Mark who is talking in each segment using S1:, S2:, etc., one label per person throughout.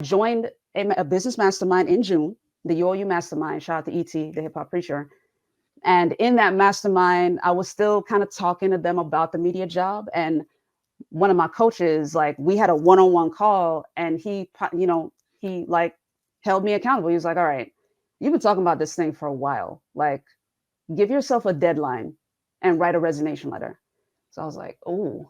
S1: joined a business mastermind in June, the UOU mastermind. Shout out to ET, the hip hop preacher. And in that mastermind, I was still kind of talking to them about the media job. And one of my coaches, like, we had a one-on-one call, and he like held me accountable. He was like, all right, you've been talking about this thing for a while. Like, give yourself a deadline and write a resignation letter. So I was like, oh,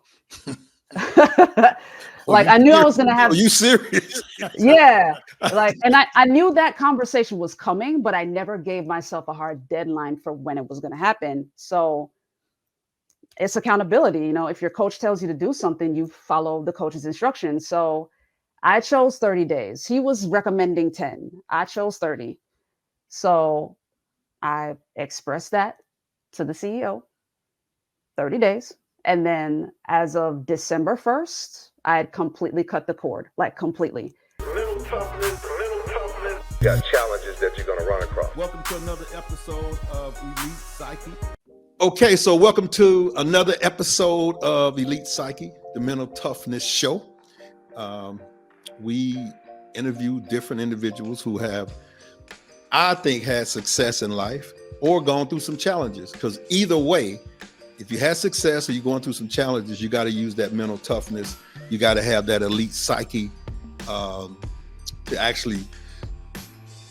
S1: like I knew I was going to have.
S2: Are you serious?
S1: Yeah. Like, and I knew that conversation was coming, but I never gave myself a hard deadline for when it was going to happen. So it's accountability. If your coach tells you to do something, you follow the coach's instructions. So I chose 30 days. He was recommending 10. I chose 30. So I expressed that to the CEO, 30 days. And then as of December 1st, I had completely cut the cord, like completely.
S3: Little toughness. You got challenges that you're going to run across.
S2: Welcome to another episode of Elite Psyche. Okay, so welcome to another episode of Elite Psyche, the Mental Toughness Show. We interview different individuals who have, I think, had success in life or gone through some challenges. Because either way, if you had success or you're going through some challenges, you got to use that mental toughness. You got to have that elite psyche to actually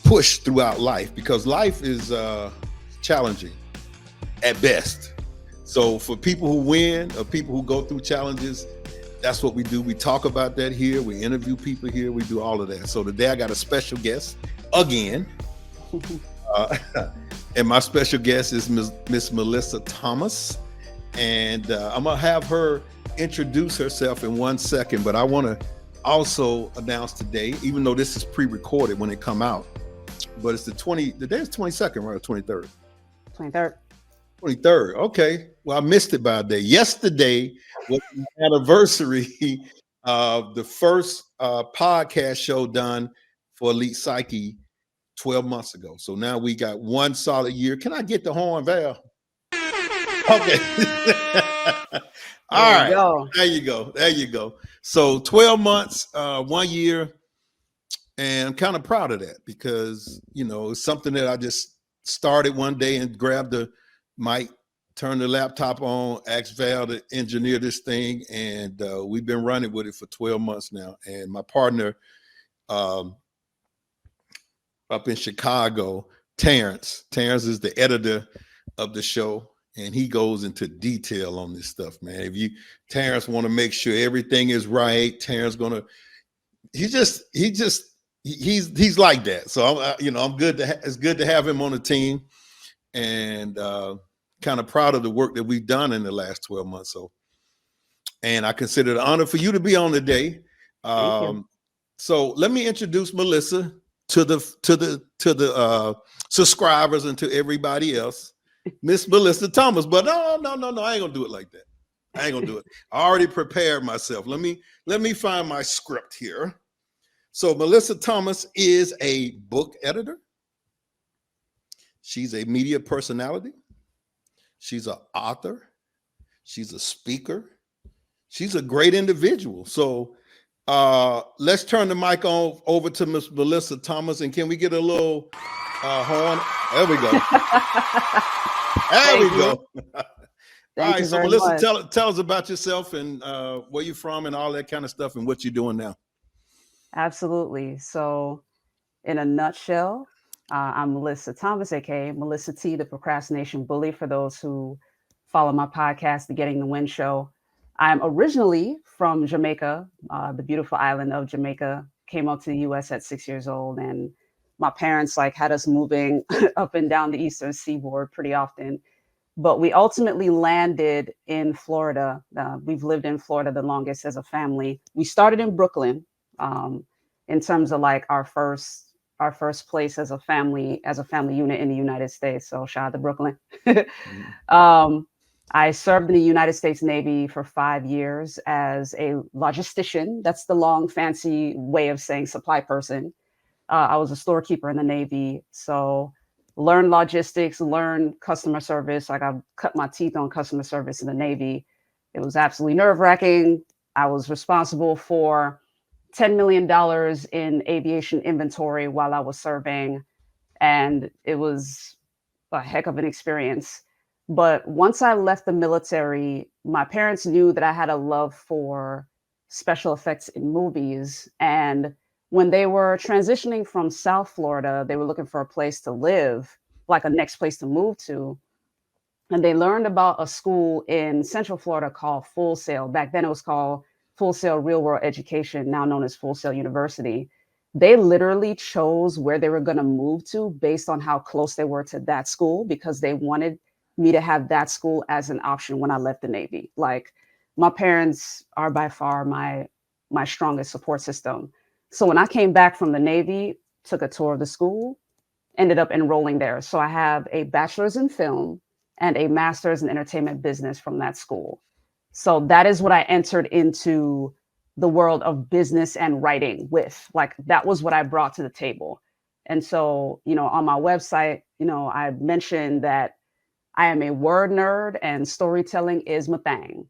S2: push throughout life, because life is challenging at best. So for people who win or people who go through challenges, that's what we do. We talk about that here. We interview people here. We do all of that. So today I got a special guest again. And my special guest is Miss Mellisa Thomas. And I'm going to have her introduce herself in 1 second. But I want to also announce today, even though this is pre-recorded when it come out, but it's the day is 22nd, right? Or 23rd?
S1: 23rd.
S2: 23rd. Okay. Well, I missed it by a day. Yesterday was the anniversary of the first podcast show done for Elite Psyche 12 months ago. So now we got one solid year. Can I get the horn, Val? Okay. All right. There you go. So 12 months, 1 year. And I'm kind of proud of that because, it's something that I just started one day and grabbed the mic, turned the laptop on, asked Val to engineer this thing. And we've been running with it for 12 months now. And my partner up in Chicago, Terrence is the editor of the show. And he goes into detail on this stuff, man. Terrence want to make sure everything is right. Terrence he's like that. So I'm good it's good to have him on the team, and kind of proud of the work that we've done in the last 12 months. So, and I consider it an honor for you to be on today. So let me introduce Mellisa to the subscribers and to everybody else. Miss Mellisa Thomas, but no, I ain't gonna do it like that. I ain't gonna do it. I already prepared myself. Let me find my script here. So Mellisa Thomas is a book editor. She's a media personality. She's an author. She's a speaker. She's a great individual. So let's turn the mic on over to Miss Mellisa Thomas, and can we get a little horn? There we go. There we go. All right, so Mellisa, tell us about yourself and where you're from and all that kind of stuff and what you're doing now.
S1: Absolutely. So in a nutshell, I'm Mellisa Thomas, aka Mellisa T, the Procrastination Bully, for those who follow my podcast, the Getting the Win Show. I'm originally from Jamaica, the beautiful island of Jamaica. Came up to the US at 6 years old, and my parents had us moving up and down the eastern seaboard pretty often. But we ultimately landed in Florida. We've lived in Florida the longest as a family. We started in Brooklyn, in terms of our first place as a family unit in the United States. So shout out to Brooklyn. I served in the United States Navy for 5 years as a logistician. That's the long, fancy way of saying supply person. I was a storekeeper in the Navy. So learn logistics, learn customer service. I cut my teeth on customer service in the Navy. It was absolutely nerve-wracking. I was responsible for $10 million in aviation inventory while I was serving. And it was a heck of an experience. But once I left the military, my parents knew that I had a love for special effects in movies. And when they were transitioning from South Florida, they were looking for a place to live, like a next place to move to. And they learned about a school in Central Florida called Full Sail. Back then it was called Full Sail Real World Education, now known as Full Sail University. They literally chose where they were going to move to based on how close they were to that school, because they wanted me to have that school as an option when I left the Navy. Like, my parents are by far my strongest support system. So when I came back from the Navy, took a tour of the school, ended up enrolling there. So I have a bachelor's in film and a master's in entertainment business from that school. So that is what I entered into the world of business and writing with. Like, that was what I brought to the table. And so, on my website, I mentioned that I am a word nerd and storytelling is my thing.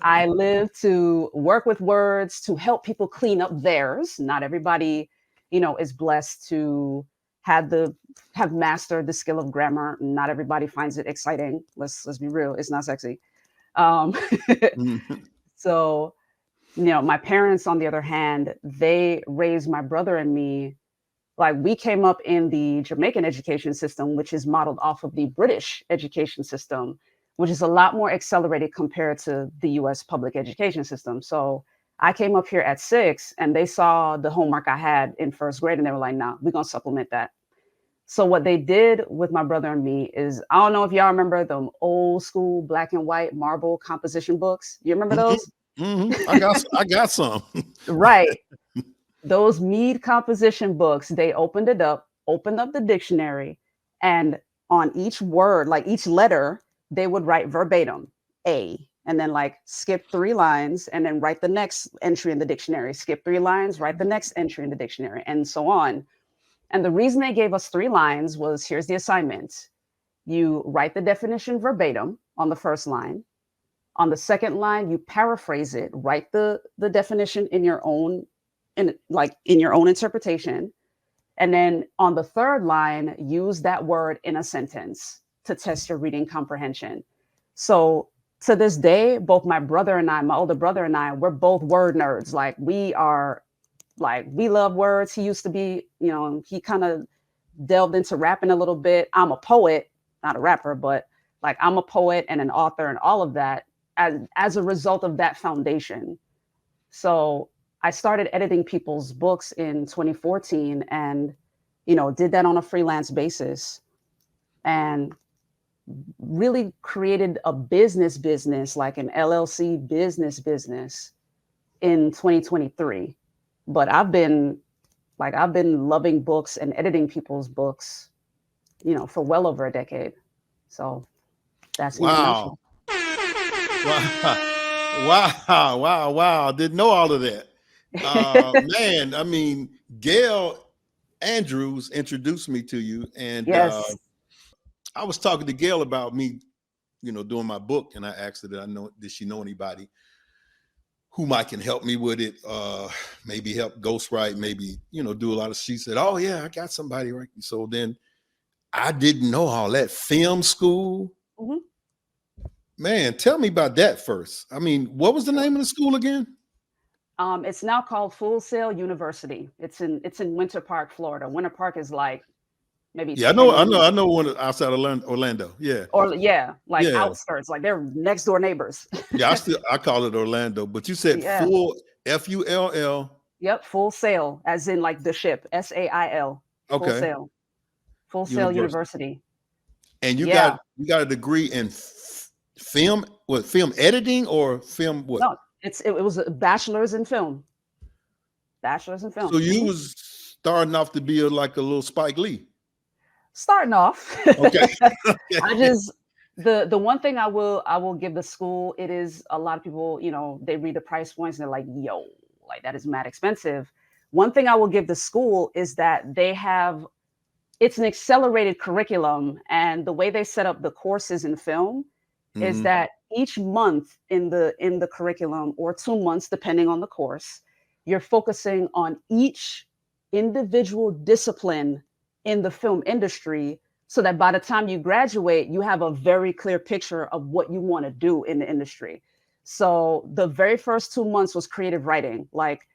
S1: I live to work with words to help people clean up theirs. Not everybody, is blessed to have mastered the skill of grammar. Not everybody finds it exciting. Let's be real. It's not sexy. Um,
S2: Mhm.
S1: so, my parents, on the other hand, they raised my brother and me. Like, we came up in the Jamaican education system, which is modeled off of the British education system, which is a lot more accelerated compared to the US public education system. So I came up here at 6 and they saw the homework I had in first grade and they were like, nah, we're going to supplement that. So what they did with my brother and me is, I don't know if y'all remember the old school black and white marble composition books. You remember
S2: Mhm.
S1: those?
S2: Mhm. I got some.
S1: Right. Those Mead composition books, they opened up the dictionary, and on each word, like each letter, they would write verbatim A, and then like skip 3 lines, and then write the next entry in the dictionary, skip 3 lines, write the next entry in the dictionary, and so on. And the reason they gave us 3 lines was, here's the assignment. You write the definition verbatim on the first line. On the second line, you paraphrase it, write the definition in your own interpretation. And then on the third line, use that word in a sentence to test your reading comprehension. So to this day, both my brother and I, my older brother and I, we're both word nerds. We love words. He used to be, he kind of delved into rapping a little bit. I'm a poet, not a rapper, but like, I'm a poet and an author and all of that as a result of that foundation. So I started editing people's books in 2014 and, did that on a freelance basis and really created a business, like an LLC business in 2023. But I've been loving books and editing people's books, for well over a decade. So that's me in a
S2: Wow.
S1: nutshell.
S2: Wow. Wow. Didn't know all of that. Man, I mean, Gail Andrews introduced me to you. And
S1: Yes.
S2: I was talking to Gail about me, doing my book. And I asked her, did she know anybody who might can help me with it? Maybe help ghostwrite, maybe, do a lot of, she said, oh yeah, I got somebody, right? So then I didn't know all that. Film school.
S1: Mhm.
S2: Man, tell me about that first. I mean, what was the
S1: Sure.
S2: name of the school again?
S1: It's now called Full Sail University. It's in Winter Park, Florida. Winter Park is like maybe
S2: Yeah,
S1: 10,
S2: I know one outside of Orlando. Yeah,
S1: or yeah, like
S2: yeah,
S1: outskirts, like they're next door neighbors.
S2: yeah. I call it Orlando, but you said
S1: Yeah.
S2: full FULL.
S1: Yep. Full Sail, as in like the ship, SAIL. Full
S2: Okay,
S1: Sail. Full Sail
S2: university,
S1: University.
S2: and
S1: Yeah.
S2: you got a degree in film, what, film editing or film what?
S1: No, it was a bachelor's in film. Bachelor's in
S2: So
S1: film.
S2: you was starting off to be like a little Spike Lee.
S1: Starting off.
S2: Okay,
S1: I just the one thing I will give the school, it is a lot of people, they read the price points and they're like, yo, like that is mad expensive. One thing I will give the school is that it's an accelerated curriculum, and the way they set up the courses in film is
S2: hmm
S1: that each month in the curriculum, or 2 months depending on the course, you're focusing on each individual discipline in the film industry so that by the time you graduate, you have a very clear picture of what you want to do in the industry. So the very first 2 months was creative writing. Like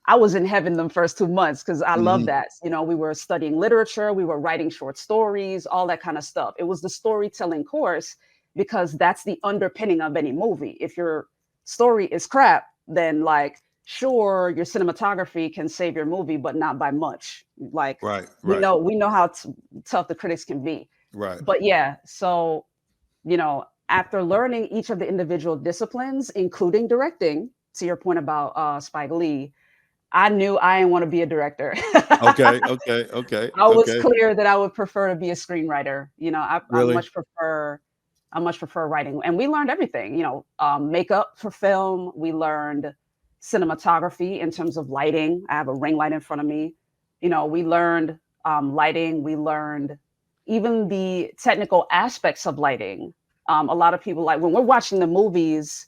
S1: I was in heaven the first 2 months because I love
S2: Mhm.
S1: that. You know, we were studying literature, we were writing short stories, all that kind of stuff. It was the storytelling course because that's the underpinning of any movie. If your story is crap, then like, sure, your cinematography can save your movie, but not by much. Like
S2: Right,
S1: we
S2: right,
S1: know we know how tough the critics can be.
S2: right.
S1: But yeah, so after learning each of the individual disciplines, including directing, to your point about Spike Lee, I knew I didn't want to be a director.
S2: Okay, okay, okay,
S1: I was
S2: okay.
S1: clear that I would prefer to be a screenwriter. I
S2: Really?
S1: much prefer writing, and we learned everything. Makeup for film. We learned cinematography in terms of lighting. I have a ring light in front of me. We learned lighting. We learned even the technical aspects of lighting. A lot of people, like when we're watching the movies,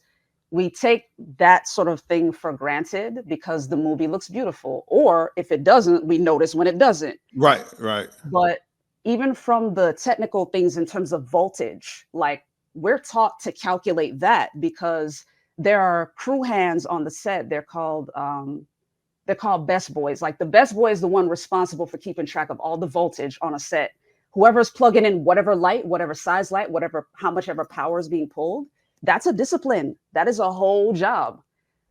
S1: we take that sort of thing for granted because the movie looks beautiful. Or if it doesn't, we notice when it doesn't.
S2: Right, right.
S1: But even from the technical things in terms of voltage, like we're taught to calculate that because there are crew hands on the set. They're called best boys. Like the best boy is the one responsible for keeping track of all the voltage on a set. Whoever's plugging in whatever light, whatever size light, whatever how much ever power is being pulled, that's a discipline. That is a whole job.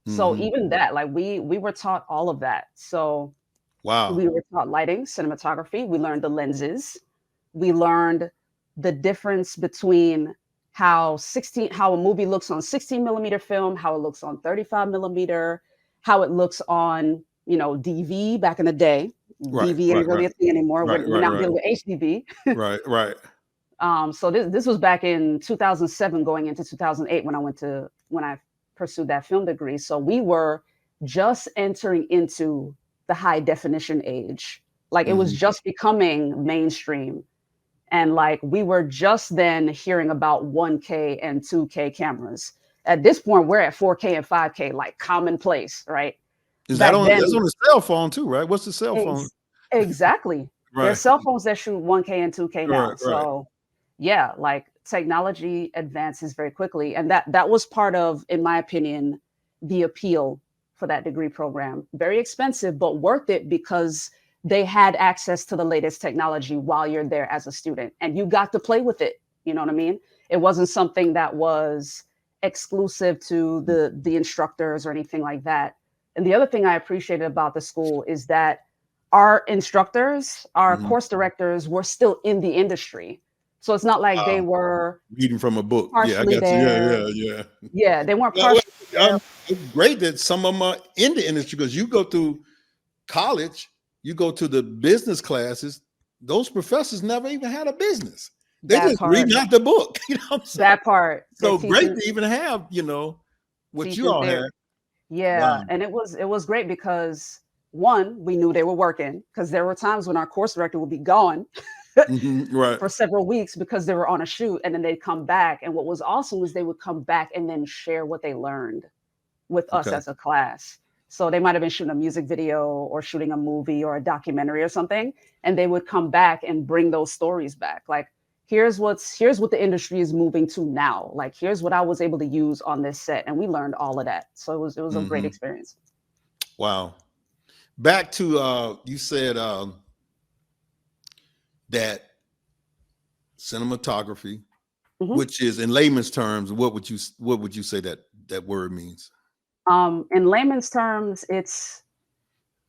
S1: So
S2: Mhm.
S1: even that, like we were taught all of that. So
S2: Wow.
S1: we were taught lighting, cinematography. We learned the lenses. We learned the difference between how a movie looks on 16 millimeter film, how it looks on 35 millimeter, how it looks on DV back in the day.
S2: Right,
S1: DV ain't
S2: right,
S1: really
S2: right,
S1: a thing anymore.
S2: right,
S1: We're
S2: right,
S1: now
S2: right,
S1: dealing with HDV.
S2: right, right.
S1: So this was back in 2007, going into 2008 when I pursued that film degree. So we were just entering into the high definition age. Like it was
S2: Mhm.
S1: just becoming mainstream, and like we were just then hearing about 1K and 2K cameras. At this point, we're at 4K and 5K, like commonplace, right?
S2: Is that
S1: Back
S2: on that's
S1: then,
S2: on the cell phone too, right? What's the cell phone?
S1: exactly. There's
S2: Right,
S1: cell phones that shoot 1K and 2K
S2: right,
S1: now.
S2: right.
S1: So yeah, like technology advances very quickly. And that was part of, in my opinion, the appeal for that degree program. Very expensive, but worth it because they had access to the latest technology while you're there as a student and you got to play with it. You know what I mean? It wasn't something that was exclusive to the instructors or anything like that. And the other thing I appreciated about the school is that our instructors, our
S2: Mhm.
S1: course directors were still in the industry. So it's not like they
S2: Wow.
S1: were
S2: Reading from a book. Yeah, I
S1: partially
S2: got you. Yeah,
S1: there.
S2: yeah, yeah.
S1: Yeah, they weren't
S2: Well,
S1: partially there.
S2: it's great that some of them are in the industry because you go through college, you go to the business classes, those professors never even had a business. They
S1: That
S2: just
S1: part,
S2: reading out the book. You know what I'm saying?
S1: that part. They're
S2: So great
S1: teaching
S2: to even have, what you
S1: teaching
S2: all
S1: their
S2: had.
S1: yeah,
S2: Wow.
S1: and it was great because one, we knew they were working because there were times when our course director would be gone
S2: Mhm. Right.
S1: for several weeks because they were on a shoot and then they'd come back. And what was awesome was they would come back and then share what they learned with us
S2: Okay.
S1: as a class. So they might have been shooting a music video or shooting a movie or a documentary or something, and they would come back and bring those stories back. Like, here's what the industry is moving to now. Like, here's what I was able to use on this set, and we learned all of that. So it was a great
S2: Hmm.
S1: experience.
S2: Wow. Back to you said that cinematography,
S1: Mhm.
S2: which is in layman's terms, what would you say that word means?
S1: In layman's terms, it's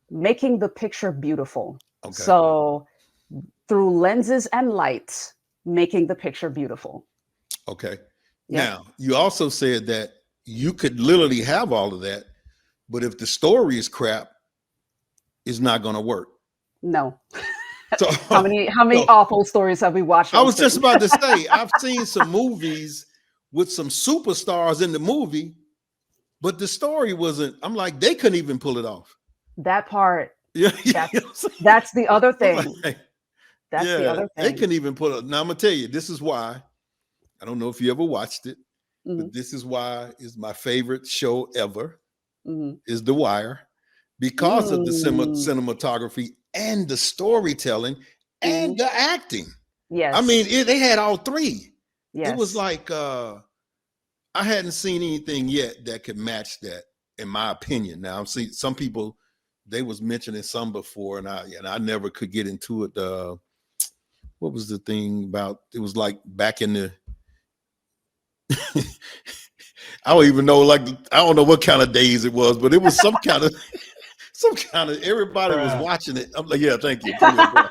S1: making the picture beautiful.
S2: Okay.
S1: So through lenses and lights, making the picture beautiful.
S2: Okay.
S1: Yep.
S2: Now, you also said that you could literally have all of that, but if the story is crap, it's not going to work.
S1: No.
S2: So,
S1: How many
S2: so
S1: awful stories have we watched
S2: I
S1: on
S2: was just
S1: screen?
S2: about to say, I've seen some movies with some superstars in the movie, but the story wasn't. I'm like, they couldn't even pull it off.
S1: That part,
S2: Yeah, you know
S1: that's
S2: what I'm saying?
S1: that's the other
S2: I'm
S1: thing.
S2: like,
S1: That's the
S2: yeah,
S1: other
S2: they
S1: thing.
S2: couldn't even pull it. Now I'm gonna tell you, this is why. I don't know if you ever watched it,
S1: Mhm,
S2: but this is why is my favorite show ever
S1: mhm.
S2: is The Wire. because of the
S1: Mm.
S2: cinematography and the storytelling and
S1: Mhm.
S2: the acting. I mean,
S1: Yes.
S2: they had all three. It was
S1: Yes.
S2: like I hadn't seen anything yet that could match that, in my opinion. Now I'm seeing some people, they was mentioning some before, and I never could get into it. What was the thing about? It was like back in the I don't even know, like I don't know what kind of days it was, but it was some kind of everybody was
S1: Bruh.
S2: watching it. I'm like, yeah, thank you. Plenty of bruh.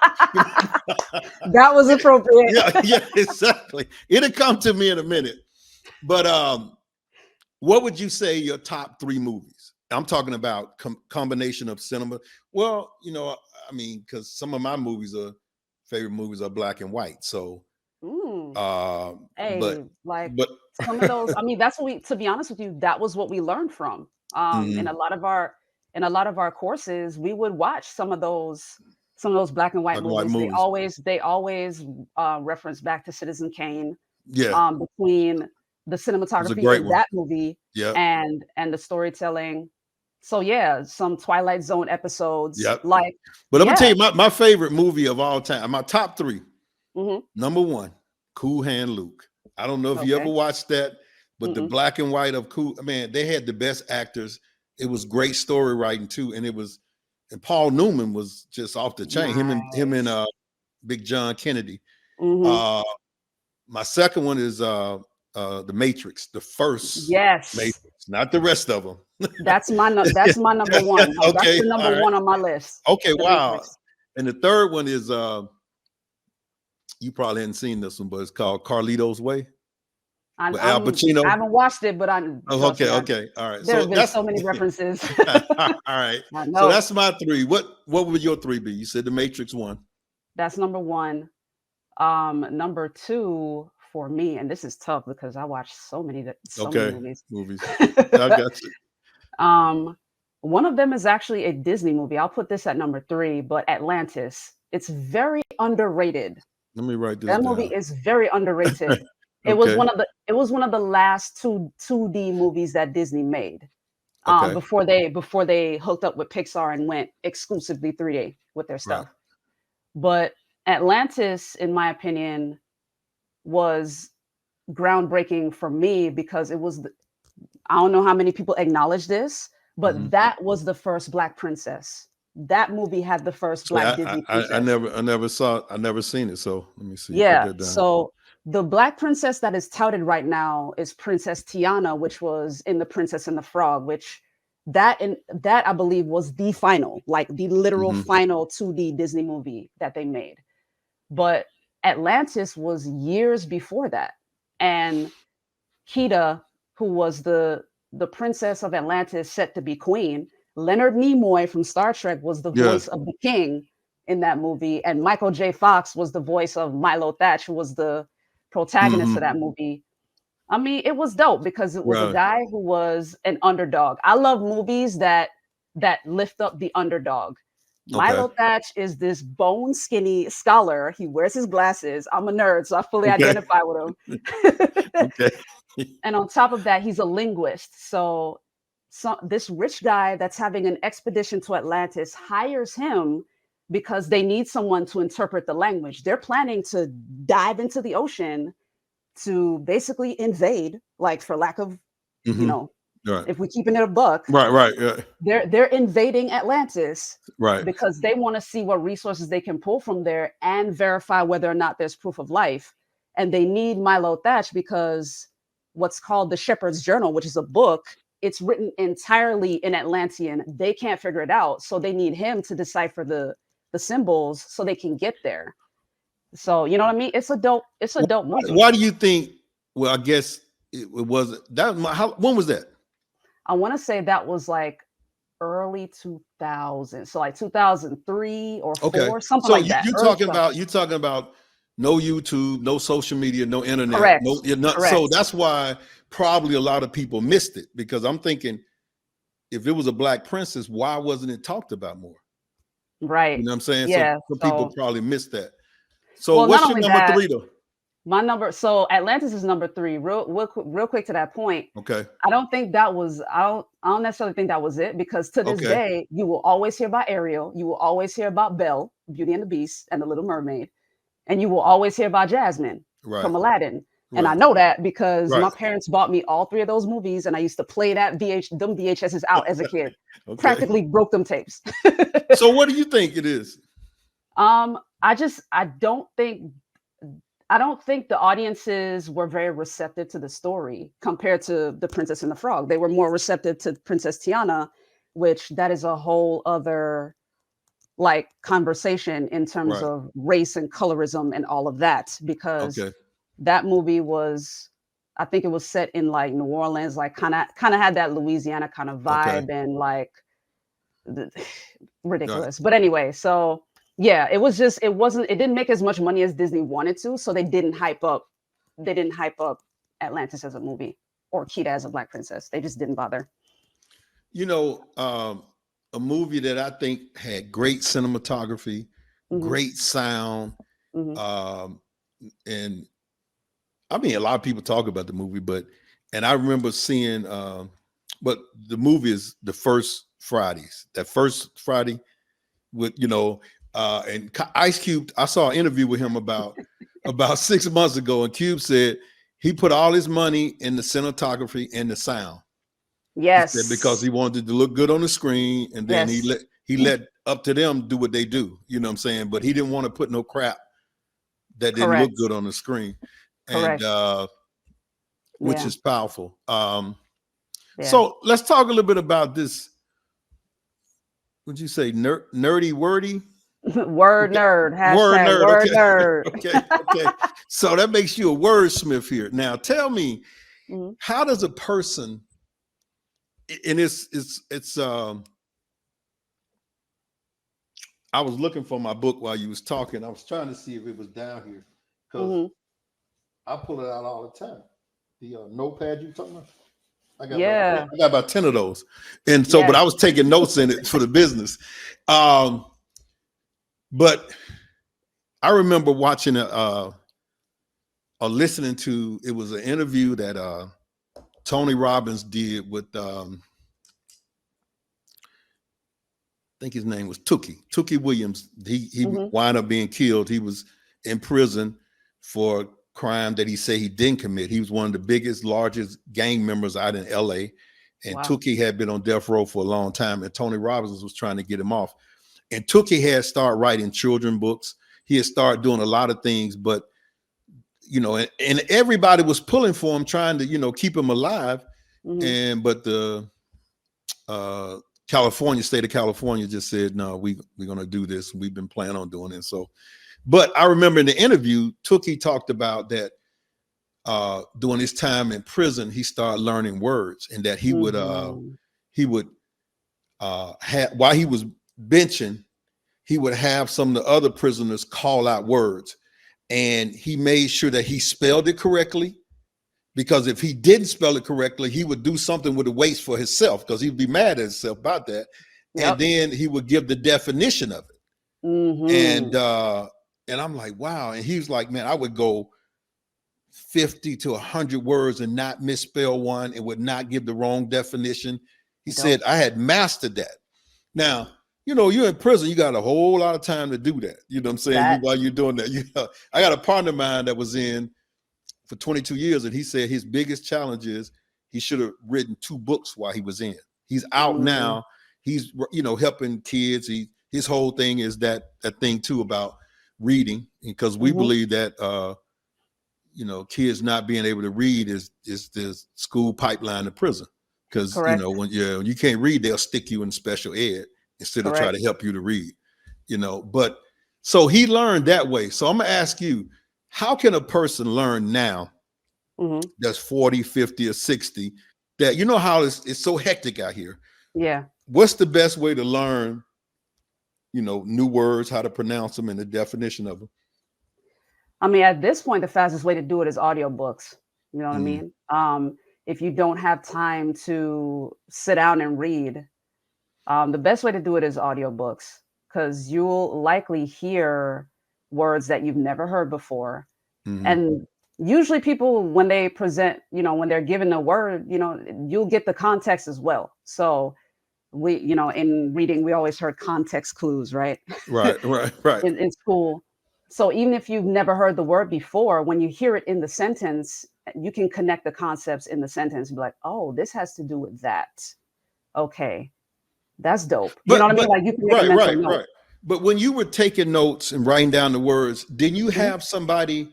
S1: That was appropriate.
S2: Yeah, exactly. It'll come to me in a minute. But what would you say your top 3 movies? I'm talking about combination of cinema. Well, I mean, because some of my favorite movies are black and white. So,
S1: Mm.
S2: uh, but
S1: Hey, like
S2: but
S1: some of those, I mean, that's what we, to be honest with you, that was what we learned from. In a
S2: mhm,
S1: lot of our courses, we would watch some of those black and white
S2: black and white
S1: movies. They
S2: movies.
S1: always they always reference back to Citizen Kane,
S2: Yeah,
S1: between the
S2: it was a
S1: cinematography
S2: great
S1: in
S2: one.
S1: that movie
S2: Yep,
S1: and the storytelling. So yeah, some Twilight Zone episodes,
S2: yep.
S1: like
S2: But I'm gonna tell
S1: yeah.
S2: you my favorite movie of all time. My top 3.
S1: Hmm.
S2: Number 1, Cool Hand Luke. I don't know if you ever
S1: Okay.
S2: watched that, but the
S1: Mm-mm.
S2: black and white of Cool, man, they had the best actors. It was great story writing too, and Paul Newman was just off the chain. Him and
S1: Nice.
S2: Big John Kennedy.
S1: Hmm.
S2: Uh, my second one is The Matrix, the first
S1: Yes.
S2: Matrix, not the rest of them.
S1: That's my number one. Like, that's
S2: Okay,
S1: the number
S2: all right.
S1: one on my list.
S2: Okay,
S1: The
S2: wow.
S1: Matrix.
S2: And the third one is you probably hadn't seen this one, but it's called Carlito's Way with Al
S1: I
S2: Pacino.
S1: haven't watched it, but
S2: Oh,
S1: trust
S2: okay,
S1: me,
S2: okay, all right.
S1: there
S2: So
S1: have been
S2: that's
S1: so many references.
S2: all right.
S1: I
S2: So
S1: know.
S2: that's my 3. What would your 3 be? You said The Matrix 1.
S1: That's number one. Number two for me, and this is tough because I watch so many
S2: Okay,
S1: movies.
S2: movies. I got you.
S1: um, One of them is actually a Disney movie. I'll put this at number three, but Atlantis. It's very underrated.
S2: Let me write this
S1: That movie
S2: down.
S1: is very underrated.
S2: Okay,
S1: It was one of the last two D movies that Disney made,
S2: okay,
S1: before they hooked up with Pixar and went exclusively 3D with their
S2: right.
S1: stuff. But Atlantis, in my opinion, was groundbreaking for me because I don't know how many people acknowledge this, but
S2: Mhm.
S1: that was the first Black princess. That movie had the first
S2: See,
S1: Black
S2: I,
S1: Disney
S2: I I
S1: princess.
S2: never saw it. I never seen it. So let me see. Put
S1: Yeah,
S2: that down.
S1: so the Black princess that is touted right now is Princess Tiana, which was in The Princess and the Frog, which that I believe was the final, like the literal
S2: Hmm.
S1: final 2D Disney movie that they made. But Atlantis was years before that. And Kida, who was the princess of Atlantis set to be queen, Leonard Nimoy from Star Trek was the
S2: Yeah.
S1: voice of the king in that movie, and Michael J. Fox was the voice of Milo Thatch, who was the protagonist of
S2: Hmm.
S1: that movie. I mean, it was dope because it was a
S2: Right.
S1: guy who was an underdog. I love movies that lift up the underdog.
S2: Okay.
S1: Milo Thatch is this bone skinny scholar. He wears his glasses. I'm a nerd, so I fully
S2: Okay.
S1: identify with him.
S2: Okay.
S1: And on top of that, he's a linguist. So this rich guy that's having an expedition to Atlantis hires him because they need someone to interpret the language. They're planning to dive into the ocean to basically invade, like for lack of, you
S2: Hmm.
S1: know,
S2: Right.
S1: if we're keeping it a buck,
S2: Right. Right. Yeah.
S1: they're invading Atlantis
S2: Right.
S1: because they want to see what resources they can pull from there and verify whether or not there's proof of life. And they need Milo Thatch because what's called the Shepherd's Journal, which is a book, it's written entirely in Atlantean. They can't figure it out, so they need him to decipher the symbols so they can get there. So you know what I mean? It's a dope movie.
S2: Why do you think? Well, I guess it was that. When was that?
S1: I want to say that was like early 2000, so like 2003 or
S2: Okay.
S1: 4, something
S2: So
S1: like that.
S2: you
S1: Early
S2: talking
S1: 2000.
S2: about no YouTube, no social media, no internet,
S1: Correct.
S2: no. You're not, so
S1: Correct.
S2: that's why probably a lot of people missed it because I'm thinking if it was a black princess, why wasn't it talked about more? You
S1: Right.
S2: know what I'm saying? So
S1: Yeah.
S2: some people
S1: So,
S2: probably missed that. So
S1: well, not
S2: what's your
S1: only
S2: number
S1: that,
S2: 3 though?
S1: My number. So Atlantis is number 3. Real quick to that point.
S2: Okay.
S1: I don't think that was. I don't necessarily think that was it because to this
S2: Okay.
S1: day, you will always hear about Ariel. You will always hear about Belle, Beauty and the Beast, and the Little Mermaid, and you will always hear about Jasmine
S2: Right.
S1: from Aladdin. And I
S2: Right.
S1: know that because
S2: Right.
S1: my parents bought me all 3 of those movies, and I used to play them VHSs out as a kid.
S2: Okay.
S1: Practically broke them tapes.
S2: So what do you think it is?
S1: I don't think the audiences were very receptive to the story compared to The Princess and the Frog. They were more receptive to Princess Tiana, which that is a whole other like conversation in terms
S2: Right.
S1: of race and colorism and all of that because
S2: Okay.
S1: that movie was, I think it was set in like New Orleans, like kind of had that Louisiana kind of
S2: Okay.
S1: vibe and like the,
S2: Right.
S1: ridiculous. But anyway, so yeah, it didn't make as much money as Disney wanted to, so they didn't hype up Atlantis as a movie or Cheetah as a Black Princess. They just didn't bother.
S2: You know, a movie that I think had great cinematography,
S1: Hmm.
S2: great sound,
S1: Hmm.
S2: um, and I mean, a lot of people talk about the movie, and I remember seeing, but the movie is the first Fridays. That first Friday with and Ice Cube. I saw an interview with him about 6 months ago, and Cube said he put all his money in the cinematography and the sound. He said because
S1: Yes.
S2: he wanted to look good on the screen, and then he
S1: Yes.
S2: let he let up to them do what they do. You know what I'm saying? But he didn't want to put no crap that didn't look
S1: Correct.
S2: good on the screen, and
S1: Correct.
S2: which
S1: Yeah.
S2: is powerful.
S1: Yeah.
S2: So let's talk a little bit about this. Would you say nerdy wordy?
S1: Word
S2: Okay.
S1: nerd.
S2: Word
S1: Hashtag
S2: nerd.
S1: word
S2: Okay.
S1: nerd.
S2: Okay. Okay. So that makes you a wordsmith here. Now tell me,
S1: Mhm.
S2: how does a person, and it's I was looking for my book while you was talking. I was trying to see if it was down here because
S1: Mhm.
S2: I pull it out all the time. The notepad you talking about?
S1: Yeah.
S2: I got about 10 of those. And so, but
S1: Yes.
S2: I was taking notes in it for the business. Um, but I remember watching or listening to, it was an interview that Tony Robbins did with I think his name was Tookie Williams. He
S1: Mhm.
S2: wound up being killed. He was in prison for a crime that he said he didn't commit. He was one of the biggest, largest gang members out in LA. And
S1: Wow.
S2: Tookie had been on death row for a long time. And Tony Robbins was trying to get him off. And Tookie had started writing children books. He had started doing a lot of things, but and everybody was pulling for him, trying to, keep him alive.
S1: Mhm.
S2: But the uh state of California just said, no, we're gonna do this. We've been planning on doing it. So, but I remember in the interview, Tookie talked about that during his time in prison, he started learning words, and that
S1: Mhm.
S2: he would have, while he was benching, he would have some of the other prisoners call out words, and he made sure that he spelled it correctly, because if he didn't spell it correctly, he would do something with the weights for himself, because he'd be mad at himself about that. And
S1: Yep.
S2: then he would give the definition of it. And
S1: Mhm.
S2: and I'm like, wow. And he was like, man, I would go 50 to 100 words and not misspell one, and would not give the wrong definition. He said,
S1: Dope.
S2: I had mastered that. Now, you're in prison, you got a whole lot of time to do that. You know what I'm saying?
S1: That.
S2: While you're doing that, I got a partner of mine that was in for 22 years, and he said his biggest challenge is he should have written 2 books while he was in. He's out
S1: Mm.
S2: now. He's helping kids. His whole thing is that thing too about reading, because we
S1: Mhm.
S2: believe that kids not being able to read is the school pipeline to prison. Because
S1: Correct.
S2: when you can't read, they'll stick you in special ed instead of try
S1: Correct.
S2: to help you to read. But so he learned that way. So I'm gonna ask you, how can a person learn now
S1: Mhm.
S2: that's 40, 50, or 60, that how it's so hectic out here?
S1: Yeah.
S2: What's the best way to learn, new words, how to pronounce them, and the definition of them?
S1: I mean, at this point, the fastest way to do it is audiobooks. You know what I
S2: Mm,
S1: mean? If you don't have time to sit down and read, the best way to do it is audiobooks because you'll likely hear words that you've never heard before.
S2: mhm.
S1: And Usually people, when they present, when they're given a word, you'll get the context as well. So we, in reading, we always heard context clues, right?
S2: Right, right, right.
S1: in school. So even if you've never heard the word before, when you hear it in the sentence, you can connect the concepts in the sentence and be like, oh, this has to do with that. Okay, that's dope. You know what I mean?
S2: But
S1: Like you can make a
S2: right,
S1: mental
S2: right,
S1: note.
S2: right. But when you were taking notes and writing down the words, didn't you
S1: Mhm.
S2: have somebody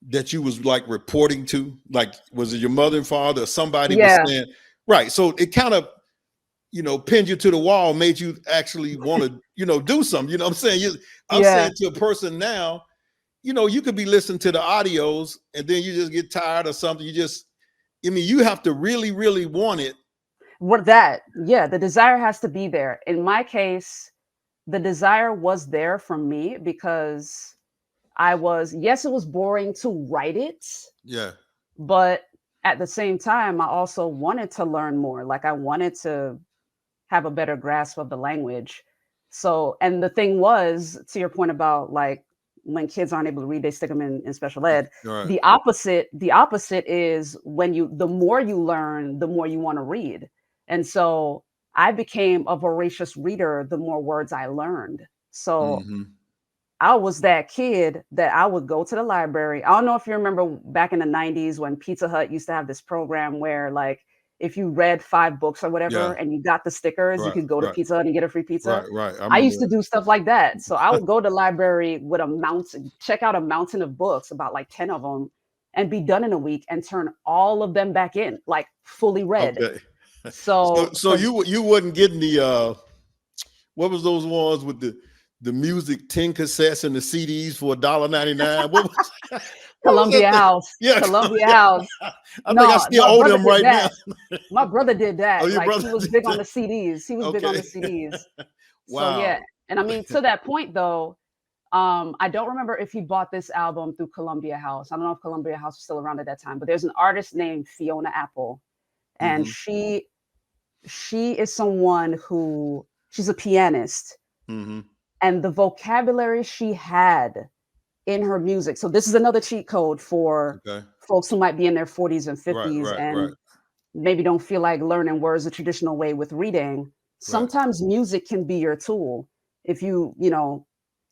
S2: that you was like reporting to? Like, was it your mother and father or somebody was
S1: Yeah,
S2: saying, right? So it kind of, pinned you to the wall, made you actually want to, do something. You know what I'm saying? I'm
S1: yeah.
S2: saying to a person now, you could be listening to the audios and then you just get tired or something. I mean, you have to really, really want it.
S1: What that? Yeah, the desire has to be there. In my case, the desire was there for me because yes, it was boring to write it,
S2: Yeah.
S1: but at the same time, I also wanted to learn more. Like I wanted to have a better grasp of the language. So, and the thing was, to your point about like when kids aren't able to read, they stick them in special ed.
S2: All right.
S1: The opposite is the more you learn, the more you want to read. And so I became a voracious reader the more words I learned. So
S2: Mm-hmm.
S1: I was that kid that I would go to the library. I don't know if you remember back in the 90s when Pizza Hut used to have this program where like if you read 5 books or whatever
S2: Yeah.
S1: and you got the stickers, you
S2: Right.
S1: could go to
S2: Right.
S1: Pizza Hut and get a free
S2: Right.
S1: pizza.
S2: Right. I
S1: I
S2: remember
S1: used to
S2: that.
S1: do stuff like that. So I would go to the library with a mountain, check out a mountain of books, about like 10 of them, and be done in a week and turn all of them back in, like fully read.
S2: Okay. So
S1: So
S2: so
S1: for
S2: you wasn't getting the what was those ones with the music 10 cassettes and the CDs for $1.99? What was that
S1: Columbia
S2: thing?
S1: House,
S2: Yeah,
S1: Columbia House.
S2: I think I
S1: No,
S2: still
S1: my
S2: owe
S1: brother
S2: them
S1: did
S2: right now.
S1: that. My brother did
S2: Oh,
S1: that.
S2: your
S1: Like
S2: brother
S1: he was
S2: did
S1: big on
S2: that.
S1: the CDs. He was big on the
S2: Okay.
S1: CDs. So yeah.
S2: Wow.
S1: And I mean, to that point though, I don't remember if he bought this album through Columbia House. I don't know if Columbia House was still around at that time, but there's an artist named Fiona Apple. And
S2: Hmm.
S1: she is someone who she's a pianist.
S2: Hmm.
S1: And the vocabulary she had in her music. So this is another cheat code for
S2: Okay.
S1: folks who might be in their 40s and
S2: Right,
S1: 50s
S2: right, right,
S1: and maybe don't feel like learning words the traditional way with reading.
S2: right,
S1: Sometimes music can be your tool. If you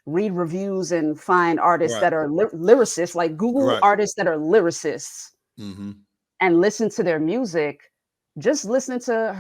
S1: read reviews and find artists
S2: right,
S1: that are lyricists, like Google
S2: right.
S1: artists that are lyricists
S2: Hmm.
S1: and listen to their music, just listening to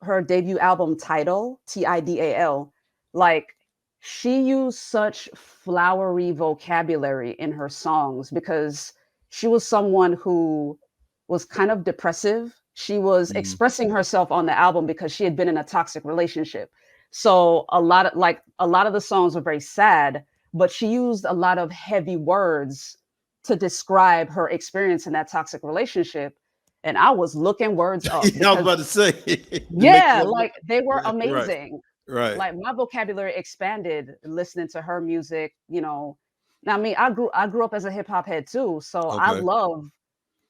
S1: her debut album Tidal, Tidal, like she used such flowery vocabulary in her songs because she was someone who was kind of depressive. She was
S2: Hmm.
S1: expressing herself on the album because she had been in a toxic relationship. So a lot of the songs were very sad, but she used a lot of heavy words to describe her experience in that toxic relationship. And I was looking words up
S2: Yeah, I was
S1: because
S2: about to say to make
S1: yeah,
S2: sure.
S1: like they were
S2: Yeah, right,
S1: amazing.
S2: right.
S1: Like my vocabulary expanded listening to her music. Now, I mean, I grew up as a hip hop head too, so I
S2: Okay.
S1: love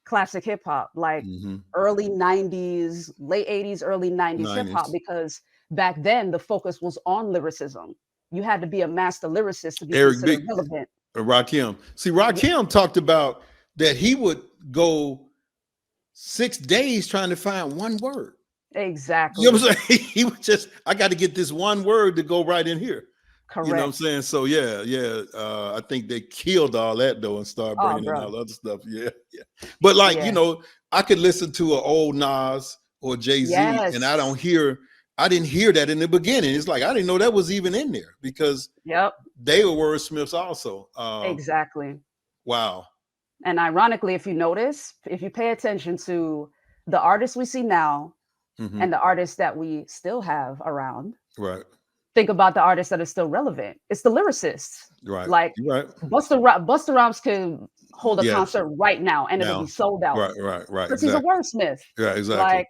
S1: classic hip hop, like
S2: Hmm.
S1: early 90s, late 80s, early 90s hip hop,
S2: 90s.
S1: because back then the focus was on lyricism. You had to be a master lyricist to be
S2: Eric
S1: considered
S2: Big,
S1: relevant.
S2: Rakim. See,
S1: Yeah,
S2: Rakim talked about that he would go 6 days trying to find one word. You know
S1: exactly.
S2: what I'm saying? He would just, I got to get this one word to go right in here. You know what I'm
S1: Correct.
S2: saying? So yeah, yeah. I think they killed all that though and started
S1: Oh,
S2: bringing in
S1: bro.
S2: all the other stuff. Yeah, yeah. But like,
S1: Yeah.
S2: I could listen to an old Nas or Jay Z, and
S1: Yes.
S2: I didn't hear that in the beginning. It's like I didn't know that was even in there because
S1: Yep.
S2: they were wordsmiths also.
S1: Exactly.
S2: Wow.
S1: And ironically, if you notice, if you pay attention to the artists we see now
S2: Hmm.
S1: and the artists that we still have around,
S2: Right.
S1: think about the artists that are still relevant. It's the lyricists.
S2: Right.
S1: Like
S2: You're right.
S1: Busta Rhymes could hold a
S2: Yeah.
S1: concert right now and it'll be
S2: Now.
S1: sold out
S2: Right. Right. Right.
S1: because he's a
S2: Exactly.
S1: wordsmith.
S2: Yeah. Exactly.
S1: Like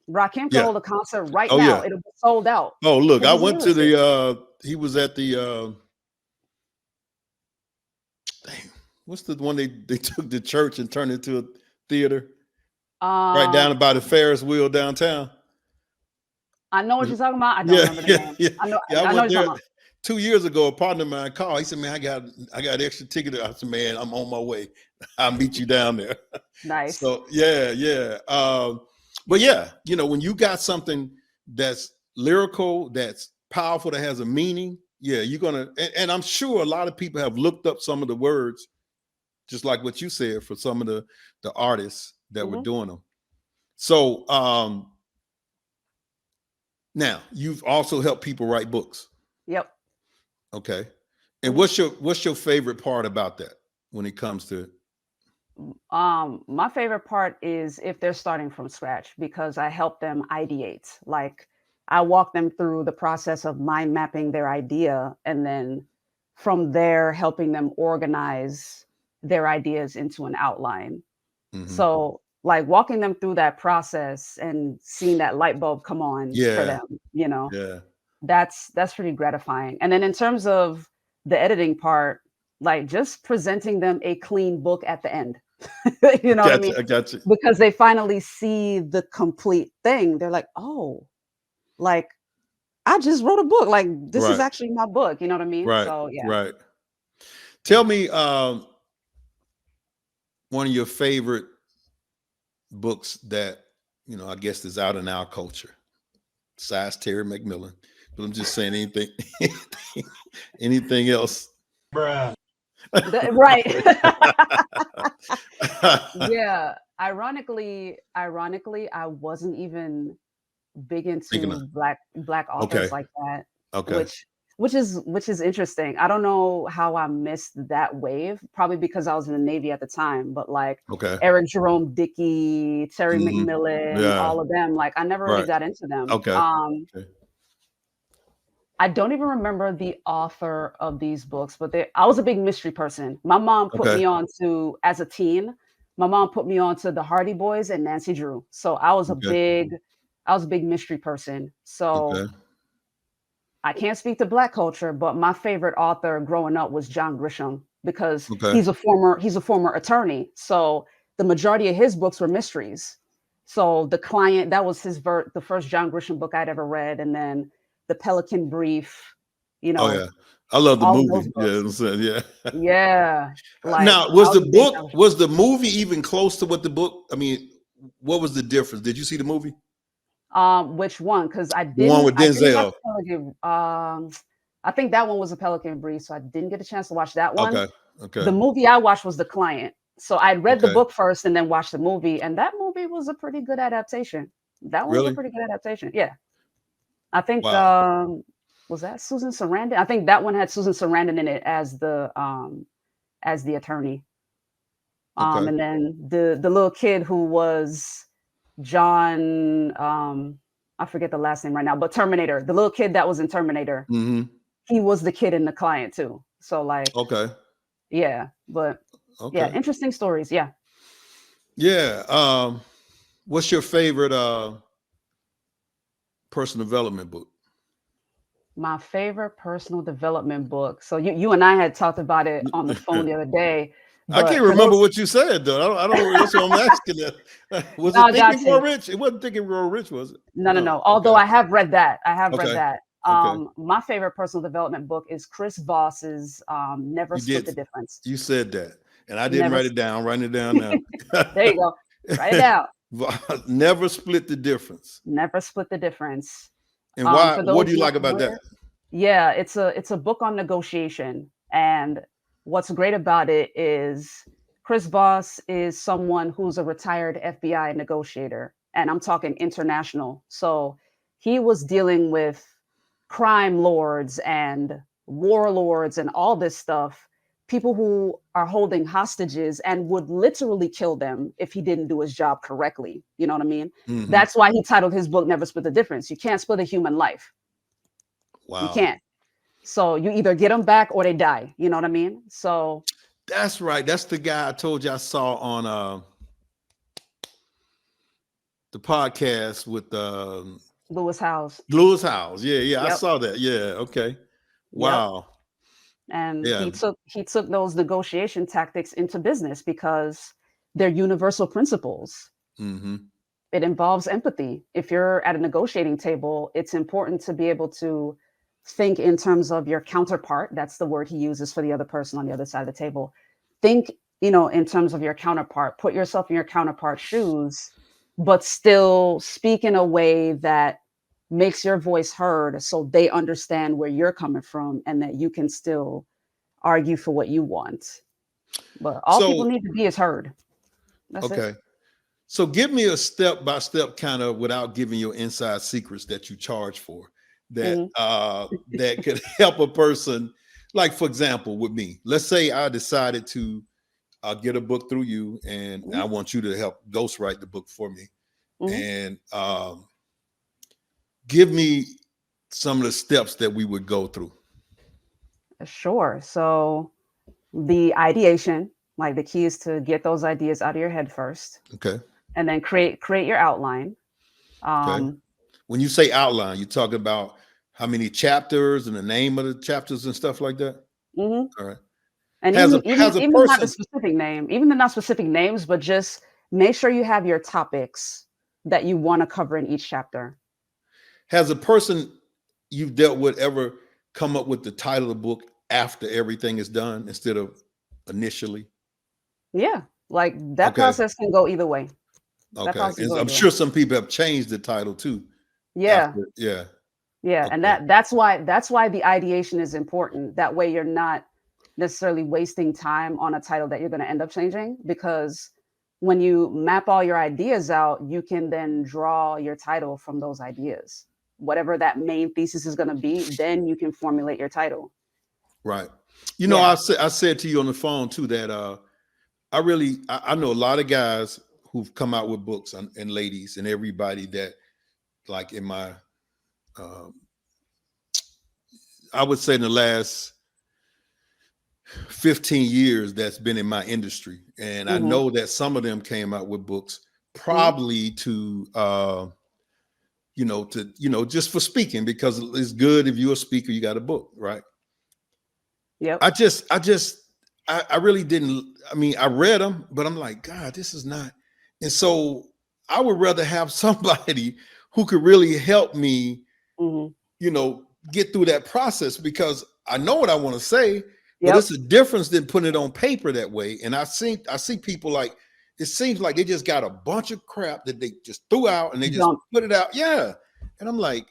S1: Rakim could
S2: Yeah.
S1: hold a concert right
S2: Oh
S1: now.
S2: yeah.
S1: It'll be sold out
S2: Oh look,
S1: because
S2: I
S1: he's a
S2: went to
S1: lyricist.
S2: the. He was at the. Dang, what's the one they took the church and turned it into a theater right
S1: Um,
S2: down by the Ferris wheel downtown?
S1: I know what
S2: Was
S1: you're
S2: it-
S1: talking about. I don't
S2: Yeah.
S1: remember the
S2: Yeah.
S1: name.
S2: Yeah.
S1: I know
S2: Yeah. I
S1: I know
S2: went
S1: what you're
S2: there.
S1: talking about.
S2: 2 years ago, a partner of mine called. He said, "Man, I got extra ticket." I said, "Man, I'm on my way. I'll meet you down there."
S1: Nice.
S2: So yeah. But yeah, when you got something that's lyrical, that's powerful, that has a meaning, yeah, you're gonna. And I'm sure a lot of people have looked up some of the words, just like what you said, for some of the artists that were
S1: Hmm.
S2: doing them. So now you've also helped people write books.
S1: Yep.
S2: Okay. And
S1: Hmm.
S2: what's your favorite part about that when it comes to?
S1: My favorite part is if they're starting from scratch because I help them ideate. Like I walk them through the process of mind mapping their idea and then from there helping them organize their ideas into an outline.
S2: Mhm.
S1: So like walking them through that process and seeing that light bulb come on for
S2: Yeah,
S1: them,
S2: yeah.
S1: that's pretty gratifying. And then in terms of the editing part, like just presenting them a clean book at the end. You know what I mean?
S2: I got you.
S1: Because they finally see the complete thing. They're like, "Oh, like I just wrote a book. Like this is
S2: Right,
S1: actually my book." You know what I mean?
S2: right,
S1: So yeah.
S2: right. Tell me one of your favorite books that I guess is out in our culture, besides Terry McMillan. But I'm just saying anything, anything else.
S1: Right. Yeah. Ironically, I wasn't even big
S2: Thinking of.
S1: into black
S2: Okay,
S1: authors like that,
S2: okay,
S1: which which is interesting. I don't know how I missed that wave, probably because I was in the Navy at the time, but like
S2: okay.
S1: Eric Jerome Dickey, Terry
S2: Hmm.
S1: McMillan,
S2: Yeah,
S1: all of them, like I never really
S2: right.
S1: got into them.
S2: Okay, okay,
S1: I don't even remember the author of these books, but I was a big mystery person. My mom put
S2: okay,
S1: me on to as a teen. My mom put me on to the Hardy Boys and Nancy Drew. So
S2: okay,
S1: I was a big mystery person. So
S2: okay,
S1: I can't speak to black culture, but my favorite author growing up was John Grisham because
S2: okay.
S1: he's a former attorney. So the majority of his books were mysteries. So the client, that was the first John Grisham book I'd ever read, and then the Pelican Brief, you
S2: Oh
S1: know,
S2: yeah, I love the
S1: all of those
S2: movie. Yeah,
S1: books.
S2: I'm saying, yeah.
S1: Yeah, like
S2: Now,
S1: I was a big John Grisham.
S2: was the movie even close to what the book? I mean, what was the difference? Did you see the movie?
S1: Which one? Because
S2: The one with
S1: I didn't watch
S2: Denzel.
S1: Pelican. I think that one was a Pelican Brief, so I didn't get a chance to watch that one.
S2: Okay, okay,
S1: The movie I watched was The Client. So I'd read the
S2: okay.
S1: book first and then watched the movie, and that movie was a pretty good adaptation. That one was a
S2: Really?
S1: pretty good adaptation. Yeah. I think
S2: Wow.
S1: was that Susan Sarandon? I think that one had Susan Sarandon in it as the attorney.
S2: Okay.
S1: And then the little kid who was John I forget the last name right now, but Terminator, the little kid that was in Terminator,
S2: Hmm.
S1: he was the kid in The Client too. So like,
S2: Okay.
S1: yeah, but yeah,
S2: Okay.
S1: interesting stories. Yeah.
S2: Yeah. What's your favorite personal development book?
S1: My favorite personal development book. So you and I had talked about it on the phone the other day,
S2: I can't
S1: but for
S2: remember
S1: those
S2: what you said though. I don't. That's what I'm asking. Was
S1: no,
S2: it
S1: I
S2: Think
S1: got
S2: and Grow
S1: you.
S2: Rich? It wasn't Think and Grow Rich, was it?
S1: No, no,
S2: No.
S1: no. Although
S2: Okay.
S1: I have read that. I have read
S2: Okay.
S1: that.
S2: Okay.
S1: My favorite personal development book is Chris Voss's Never
S2: You
S1: Split
S2: did.
S1: the Difference.
S2: You said that, and I didn't
S1: Never
S2: write it
S1: s-
S2: down. I'm writing it down now.
S1: There you go. Write it down.
S2: Never split the difference.
S1: Never Split the Difference.
S2: And why?
S1: For
S2: What do
S1: those
S2: you
S1: not
S2: like about that?
S1: familiar, yeah, it's a book on negotiation. And what's great about it is Chris Voss is someone who's a retired FBI negotiator, and I'm talking international. So he was dealing with crime lords and warlords and all this stuff, people who are holding hostages and would literally kill them if he didn't do his job correctly. You know what I mean?
S2: Hmm.
S1: That's why he titled his book Never Split the Difference. You can't split a human life. You
S2: Wow.
S1: can't. So you either get them back or they die. You know what I mean? So
S2: That's right. That's the guy I told you I saw on the podcast with
S1: Lewis Howes.
S2: Lewis House. Yeah, yeah, I
S1: Yep.
S2: saw that. Yeah, okay.
S1: Yep.
S2: Wow.
S1: And
S2: Yeah.
S1: he took those negotiation tactics into business because they're universal principles.
S2: Hmm.
S1: It involves empathy. If you're at a negotiating table, it's important to be able to think in terms of your counterpart. That's the word he uses for the other person on the other side of the table. Think, in terms of your counterpart. Put yourself in your counterpart's shoes, but still speak in a way that makes your voice heard so they understand where you're coming from and that you can still argue for what you want. But all people
S2: So,
S1: need to be is heard. That's it.
S2: okay. So give me a step by step kind of without giving your inside secrets that you charge for that
S1: Mhm.
S2: that could help a person. Like for example, with me, let's say I decided to get a book through you, and I
S1: Mhm.
S2: want you to help ghostwrite the book for me.
S1: Mhm.
S2: And give me some of the steps that we would go through.
S1: Sure. So the ideation, like the key is to get those ideas out of your head first,
S2: Okay.
S1: and then create your outline.
S2: Okay.
S1: Um,
S2: When you say outline, you talk about how many chapters and the name of the chapters and stuff like that.
S1: mhm.
S2: All right.
S1: And
S2: Has a
S1: even
S2: has a
S1: even not the
S2: person
S1: specific name, even the not specific names, but just make sure you have your topics that you want to cover in each chapter.
S2: has a person you've dealt with ever come up with the title of the book after everything is done instead of initially?
S1: Yeah, like that
S2: Okay.
S1: process can go either way. That
S2: Okay.
S1: process can
S2: And
S1: go
S2: I'm
S1: either way.
S2: sure some people have changed the title too
S1: Yeah,
S2: after. Yeah.
S1: yeah, and
S2: Okay.
S1: that's why the ideation is important. That way, you're not necessarily wasting time on a title that you're going to end up changing because when you map all your ideas out, you can then draw your title from those ideas. Whatever that main thesis is going to be, then you can formulate your title.
S2: Right.
S1: Yeah.
S2: I said to you on the phone too that I know a lot of guys who've come out with books and ladies and everybody that like in my um, I would say in the last 15 years that's been in my industry. And I
S1: Hmm.
S2: know that some of them came out with books
S1: Hmm.
S2: probably to just for speaking, because it's good if you're a speaker, you got a book, right?
S1: Yep.
S2: I really didn't. I mean, I read them, but I'm like, God, this is not. And so I would rather have somebody who could really help me,
S1: Hmm.
S2: get through that process, because I know what I want to say, but
S1: Yep.
S2: it's a difference than putting it on paper that way. And I see people like it seems like they just got a bunch of crap that they just threw out and they just
S1: Dump
S2: put it out. Yeah. And I'm like,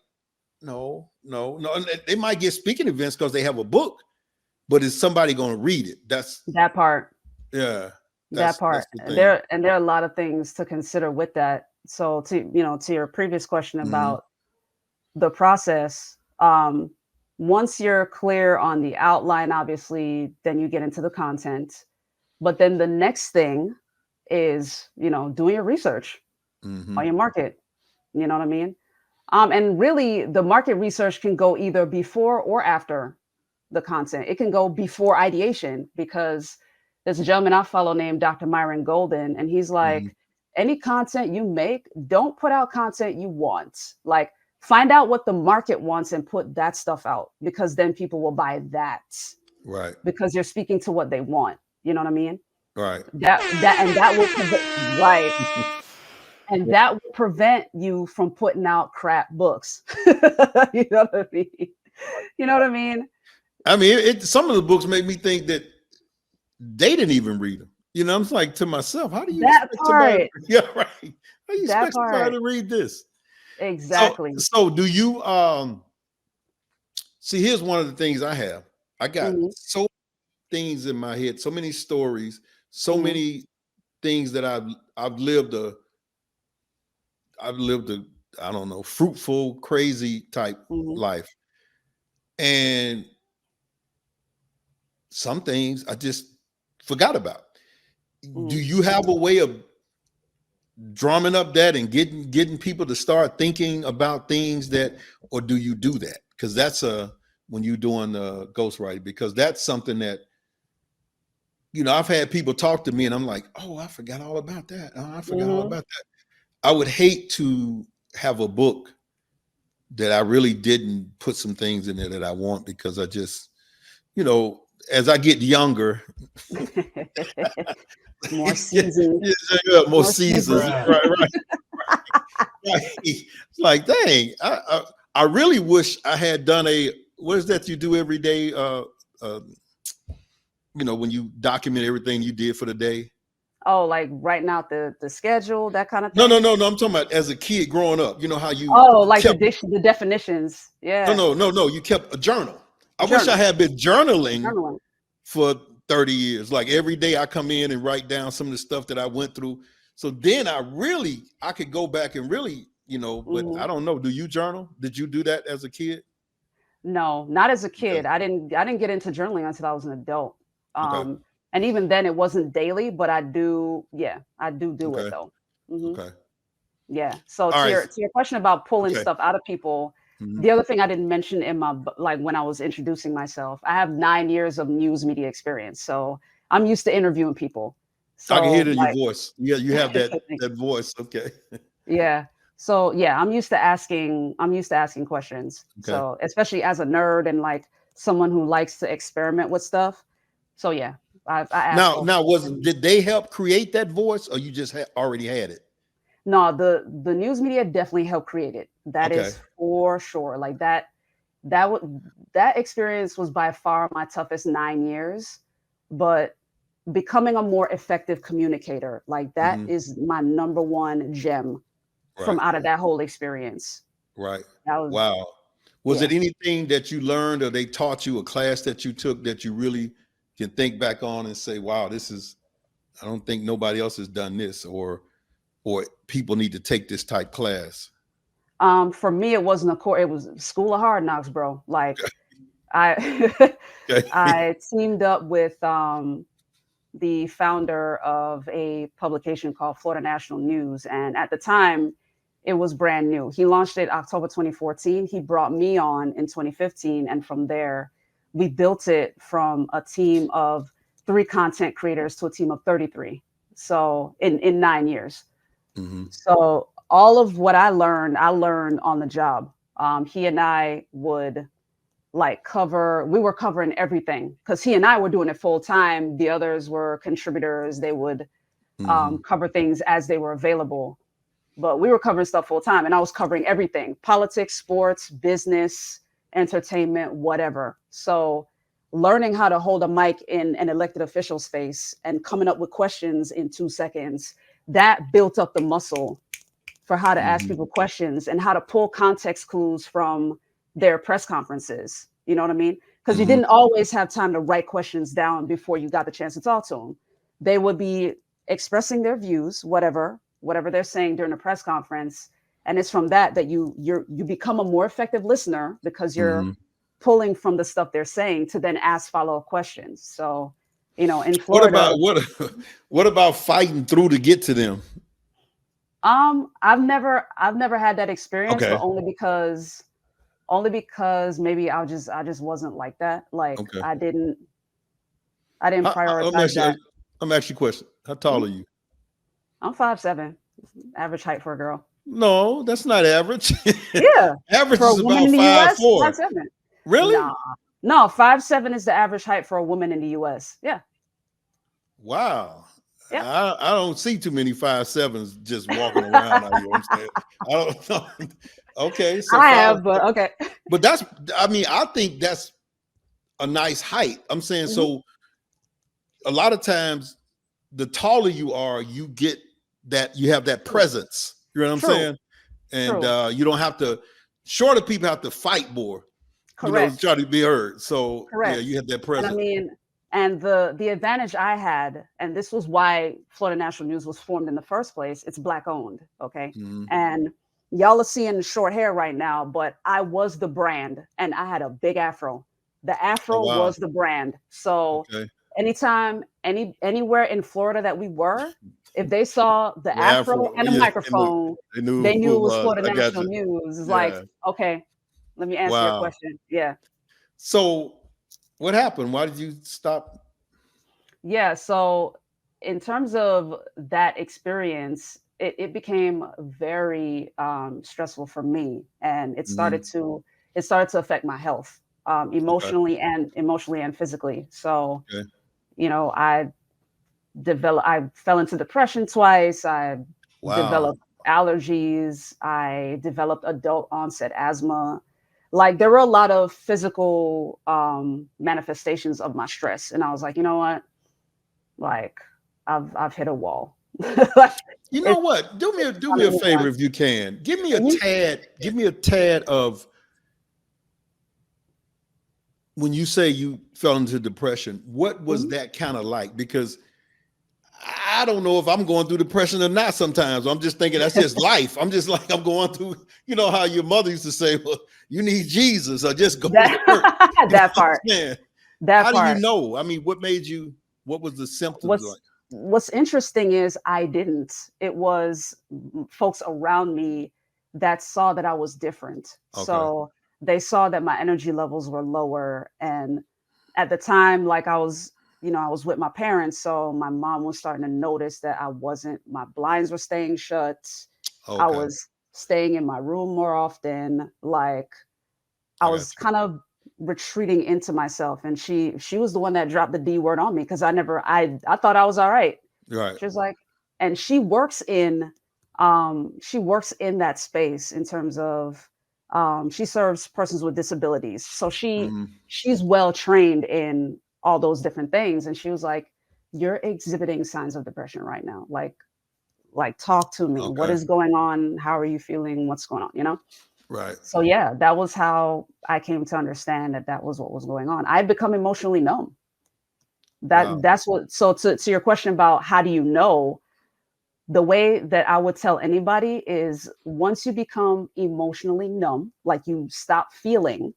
S2: no, no, no. And they might get speaking events because they have a book, but is somebody going to read it?
S1: that part.
S2: Yeah,
S1: That
S2: that's
S1: part.
S2: the
S1: And
S2: thing.
S1: there are a lot of things to consider with that. So to your previous question
S2: Mhm.
S1: about the process, once you're clear on the outline, obviously, then you get into the content. But then the next thing is, doing your research on
S2: Mhm.
S1: your market. You know what I mean? And really, the market research can go either before or after the content. It can go before ideation because there's a gentleman I follow named Dr. Myron Golden, and he's
S2: Mhm.
S1: like, any content you make, don't put out content you want. Like, find out what the market wants and put that stuff out because then people will buy that
S2: Right.
S1: because you're speaking to what they want. You know what I mean?
S2: Right.
S1: That will prevent, right, and that will prevent you from putting out crap books. You know what I mean? You know what I mean?
S2: I mean, some of the books make me think that they didn't even read them. I'm like to myself, how do you
S1: That
S2: expect somebody?
S1: part.
S2: Yeah, right. How do you
S1: That
S2: expect somebody
S1: part.
S2: to read this? So,
S1: Exactly.
S2: so do you? See, here's one of the things I have. I got
S1: Mhm,
S2: so things in my head, so many stories, so
S1: mhm,
S2: many things that I've lived a I don't know, fruitful, crazy type
S1: mhm,
S2: life. And some things I just forgot about. Do
S1: mhm.
S2: you have a way of drumming up that and getting people to start thinking about things that, or do you do that? Because that's when you're doing ghostwriting, because that's something that I've had people talk to me and I'm like, oh, I forgot all about that. Oh, I forgot all
S1: Mhm.
S2: about that. I would hate to have a book that I really didn't put some things in there that I want, because I just, as I get younger,
S1: More
S2: yeah,
S1: seasoned,
S2: yeah, more
S1: more
S2: seasons.
S1: seasoned.
S2: Right, right, right. It's like, dang, I really wish I had done what is that you do every day? When you document everything you did for the day.
S1: Oh, like writing out the schedule, that kind of
S2: No, no,
S1: thing.
S2: no, no. I'm talking about as a kid growing up. You know how you
S1: Oh, like
S2: kept.
S1: the definitions.
S2: No,
S1: Yeah,
S2: no, no, no. You kept a journal. I wish I
S1: journal,
S2: had been journaling
S1: journaling.
S2: for 30 years. Like every day I come in and write down some of the stuff that I went through. So then I could go back and really, but
S1: Hmm.
S2: I don't know. Do you journal? Did you do that as a kid?
S1: No, not as a
S2: Okay.
S1: kid. I didn't get into journaling until I was an adult.
S2: Okay.
S1: And even then, it wasn't daily, but I do. Yeah, I do it
S2: Okay.
S1: though. Hmm.
S2: Okay.
S1: Yeah. So
S2: All
S1: to
S2: right.
S1: your question about pulling
S2: Okay.
S1: stuff out of people,
S2: Mhm.
S1: the other thing I didn't mention in like when I was introducing myself, I have 9 years of news media experience, so I'm used to interviewing people.
S2: I can hear it
S1: So
S2: in your
S1: like,
S2: voice. Yeah, you have that
S1: thank
S2: that
S1: you.
S2: voice. Okay.
S1: Yeah. So yeah, I'm used to asking questions.
S2: Okay.
S1: So especially as a nerd and like someone who likes to experiment with stuff. So yeah, I ask
S2: Now,
S1: all
S2: now,
S1: questions.
S2: did they help create that voice, or you just already had it?
S1: No, the news media definitely helped create it. That
S2: Okay.
S1: is for sure. Like that experience was by far my toughest 9 years, but becoming a more effective communicator, like that
S2: Hmm.
S1: is my number one gem from
S2: Right.
S1: out of that whole experience.
S2: Right.
S1: That was
S2: Wow. Was it
S1: yeah.
S2: anything that you learned or they taught you, a class that you took that you really can think back on and say, wow, I don't think nobody else has done this, or people need to take this type class?
S1: For me, it wasn't a core. It was School of Hard Knocks, bro. Like I,
S2: Okay.
S1: I teamed up with the founder of a publication called Florida National News, and at the time, it was brand new. He launched it October 2014. He brought me on in 2015, and from there, we built it from a team of 3 content creators to a team of 33. So in 9 years.
S2: Hmm.
S1: So all of what I learned on the job. He and I would we were covering everything because he and I were doing it full time. The others were contributors. They would
S2: Hmm.
S1: cover things as they were available. But we were covering stuff full time, and I was covering everything: politics, sports, business, entertainment, whatever. So learning how to hold a mic in an elected official's face and coming up with questions in 2 seconds, that built up the muscle for how to ask
S2: Hmm.
S1: people questions and how to pull context clues from their press conferences. You know what I mean? Because you
S2: Hmm.
S1: didn't always have time to write questions down before you got the chance to talk to them. They would be expressing their views, whatever they're saying during a press conference, and it's from that you become a more effective listener because you're
S2: Hmm.
S1: pulling from the stuff they're saying to then ask follow-up questions. So, in
S2: What
S1: Florida,
S2: about what about fighting through to get to them?
S1: I've never had that experience, but
S2: Okay.
S1: only because maybe I just wasn't like that. Like
S2: Okay.
S1: I didn't
S2: Let me
S1: prioritize
S2: ask you,
S1: that.
S2: let me ask you a question. How tall
S1: Mhm.
S2: are you?
S1: I'm 5'7", average height for a girl.
S2: No, that's not average.
S1: Yeah,
S2: Average
S1: for a
S2: is
S1: woman
S2: about
S1: in the
S2: five
S1: U.S.,
S2: four.
S1: 5'7".
S2: Really?
S1: Nah, no, 5'7" is the average height for a woman in the U.S. Yeah,
S2: Wow.
S1: yeah.
S2: I don't see too many 5'7s just walking around out here. I'm saying I don't know. Okay, so
S1: I
S2: five,
S1: have, but okay.
S2: but I think that's a nice height. I'm saying
S1: Mhm.
S2: so a lot of times the taller you are, you have that
S1: True,
S2: presence. You know what I'm
S1: true,
S2: saying? And
S1: true.
S2: you don't have to. Shorter people have to fight more, to
S1: Correct.
S2: try to be heard. So yeah,
S1: Correct.
S2: you have that
S1: And I
S2: presence.
S1: mean, and the advantage I had, and this was why Florida National News was formed in the first place, it's Black owned, okay?
S2: Mhm.
S1: And y'all are seeing short hair right now, but I was the brand and I had a big afro. The
S2: Oh
S1: afro
S2: wow.
S1: was the brand. So
S2: Okay.
S1: anytime, anywhere in Florida that we were, if they saw the
S2: The
S1: afro
S2: Afro,
S1: and a
S2: yeah,
S1: microphone,
S2: they knew
S1: they
S2: who
S1: knew
S2: it
S1: it was
S2: was.
S1: Florida
S2: I got
S1: National
S2: you.
S1: News. It's like,
S2: Yeah.
S1: okay, let me answer your
S2: Wow.
S1: question. Yeah.
S2: So what happened? Why did you stop?
S1: Yeah, so in terms of that experience, it became very stressful for me, and
S2: Mhm.
S1: it started to affect my health,
S2: Okay.
S1: emotionally and physically. So
S2: Okay.
S1: I fell into depression twice. I
S2: Wow.
S1: developed allergies. I developed adult onset asthma. Like there were a lot of physical manifestations of my stress, and I was like, you know what, like I've hit a wall. Like,
S2: You know
S1: it's
S2: what? Do
S1: time
S2: me
S1: to
S2: a
S1: move on.
S2: favor if you can.
S1: Mhm.
S2: Give me a tad of when you say you fell into depression, what was
S1: Mhm.
S2: that kind of like? Because I don't know if I'm going through depression or not sometimes. I'm just thinking that's just life. I'm just like, I'm going through, you know, how your mother used to say, well, you need Jesus or just go to
S1: That
S2: church. You know
S1: that
S2: what I'm
S1: part,
S2: saying?
S1: that
S2: How do you
S1: part.
S2: know? I mean, what was the symptoms
S1: What's
S2: like?
S1: what's interesting is I didn't. It was folks around me that saw that I was different.
S2: Okay.
S1: So they saw that my energy levels were lower. And at the time, like I was with my parents. So my mom was starting to notice that my blinds were staying shut. I
S2: Okay.
S1: was staying in my room more often. Like I
S2: I got
S1: was
S2: you.
S1: kind of retreating into myself, and she was the one that dropped the D word on me because I thought I was all right.
S2: Right.
S1: She was like, and she works in that space in terms of she serves persons with disabilities, so
S2: Mhm.
S1: she's well trained in all those different things, and she was like, you're exhibiting signs of depression right now, like talk to me, what
S2: Okay.
S1: is going on, how are you feeling, what's going on, you know?
S2: Right.
S1: So yeah, that was how I came to understand that that was what was going on. I'd become emotionally numb.
S2: Wow.
S1: That's what. So to your question about how do you know, the way that I would tell anybody is once you become emotionally numb, like you stop feeling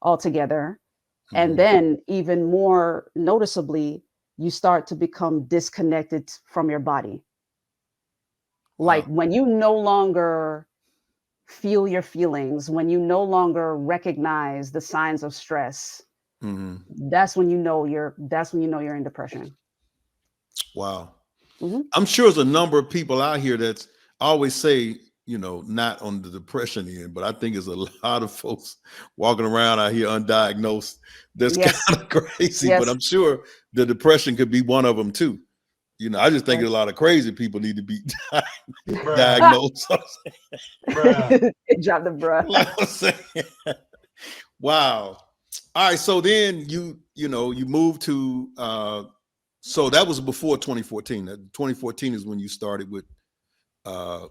S1: altogether, and
S2: Mhm.
S1: then even more noticeably, you start to become disconnected from your body. Like
S2: Wow.
S1: when you no longer feel your feelings, when you no longer recognize the signs of stress,
S2: Mhm.
S1: that's when you know you're in depression.
S2: Wow.
S1: Mhm.
S2: I'm sure there's a number of people out here that's always say, you know, not on the depression end, but I think there's a lot of folks walking around out here undiagnosed. That's
S1: Yes.
S2: kind of crazy, but
S1: Yes.
S2: I'm sure the depression could be one of them too. You know, I just think a
S1: Yes.
S2: lot of crazy people need to be diagnosed.
S1: Drop the bruh.
S2: Like I'm saying, wow. All right, so then you know you moved to so that was before 2014. 2014 is when you started with uh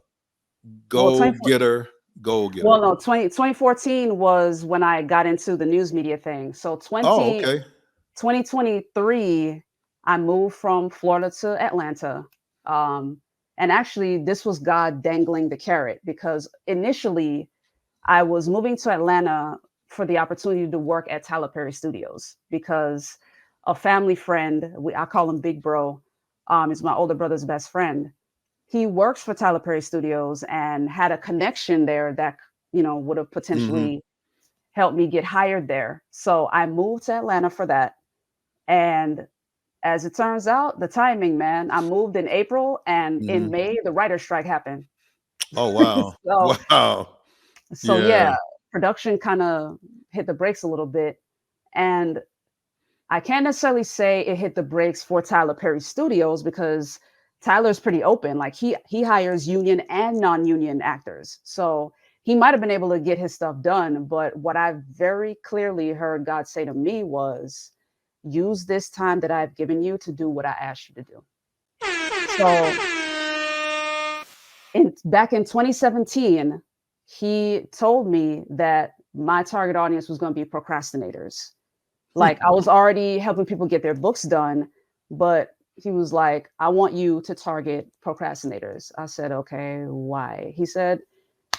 S1: Well,
S2: Go Getter, Go Getter.
S1: well, no, 2014 was when I got into the news media thing. So
S2: Oh, okay.
S1: 2023, I moved from Florida to Atlanta. Um, and actually, this was God dangling the carrot because initially I was moving to Atlanta for the opportunity to work at Tyler Perry Studios because a family friend, I call him Big Bro, is my older brother's best friend. He works for Tyler Perry Studios and had a connection there that would have
S2: Hmm.
S1: potentially helped me get hired there. So I moved to Atlanta for that. And as it turns out, the timing, man, I moved in April, and in
S2: Hmm.
S1: May the writer's strike happened.
S2: Oh, wow.
S1: so
S2: Wow.
S1: so
S2: Yeah.
S1: yeah, production kind of hit the brakes a little bit, and I can't necessarily say it hit the brakes for Tyler Perry Studios because Tyler's pretty open. Like he hires union and non-union actors. So he might have been able to get his stuff done, but what I very clearly heard God say to me was use this time that I've given you to do what I asked you to do. So back in 2017, he told me that my target audience was going to be procrastinators. Like I was already helping people get their books done, but he was like, I want you to target procrastinators. I said, okay, why? He said,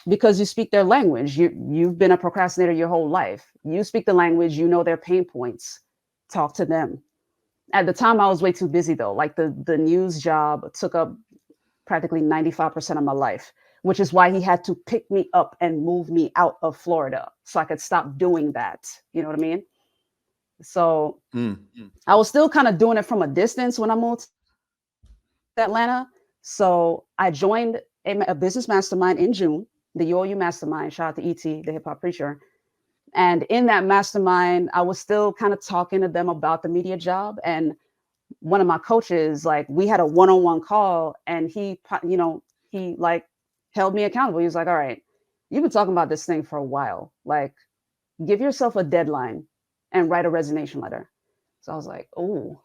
S1: because you speak their language. You've been a procrastinator your whole life. You speak the language, you know their pain points. Talk to them. At the time I was way too busy though. Like the news job took up practically 95% of my life, which is why he had to pick me up and move me out of Florida so I could stop doing that. You know what I mean? So
S2: Mm.
S1: I was still kind of doing it from a distance when I moved to Atlanta. So I joined a business mastermind in June, the UOU mastermind. Shout out to ET, the hip hop preacher. And in that mastermind, I was still kind of talking to them about the media job. And one of my coaches, like we had a one-on-one call, and he like held me accountable. He was like, all right, you've been talking about this thing for a while. Like give yourself a deadline and write a resignation letter. So I was like, oh,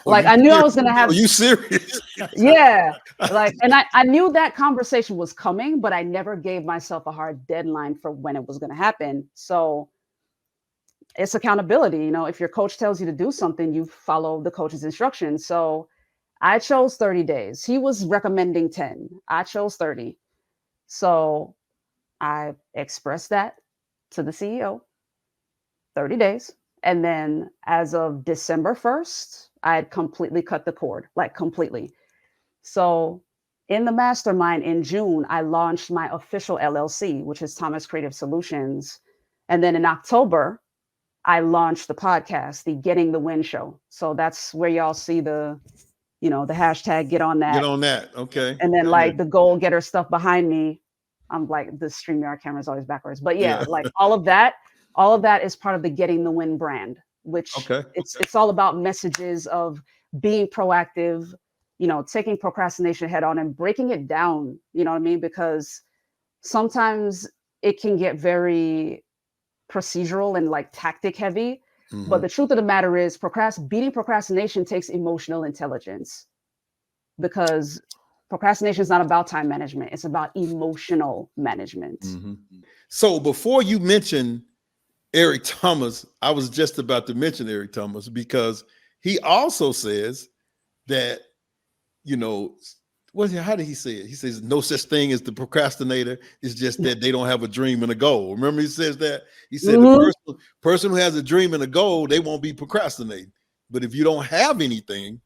S1: like I knew I was going to
S2: Are
S1: have,
S2: you serious?
S1: yeah, like, and I knew that conversation was coming, but I never gave myself a hard deadline for when it was going to happen. So it's accountability. You know, if your coach tells you to do something, you follow the coach's instructions. So I chose 30 days. He was recommending 10. I chose 30. So I expressed that to the CEO, 30 days. And then as of December 1st, I had completely cut the cord, like completely. So in the mastermind in June, I launched my official LLC, which is Thomas Creative Solutions. And then in October, I launched the podcast, the Getting the Win Show. So that's where y'all see the, you know, the hashtag get on
S2: Get
S1: that.
S2: on that. Okay.
S1: And then
S2: Yeah.
S1: like the goal getter stuff behind me. I'm like the StreamYard camera is always backwards. But yeah, like all of that is part of the Getting the Win brand, which it's all about messages of being proactive, you know, taking procrastination head on and breaking it down, you know what I mean? Because sometimes it can get very procedural and like tactic heavy. But the truth of the matter is beating procrastination takes emotional intelligence, because procrastination is not about time management. It's about emotional management.
S2: So before you mention Eric Thomas, I was just about to mention Eric Thomas because he also says that, you know, how did he say it? He says no such thing as the procrastinator. It's just that they don't have a dream and a goal. Remember he says that? He said the person who has a dream and a goal, they won't be procrastinating. But if you don't have anything,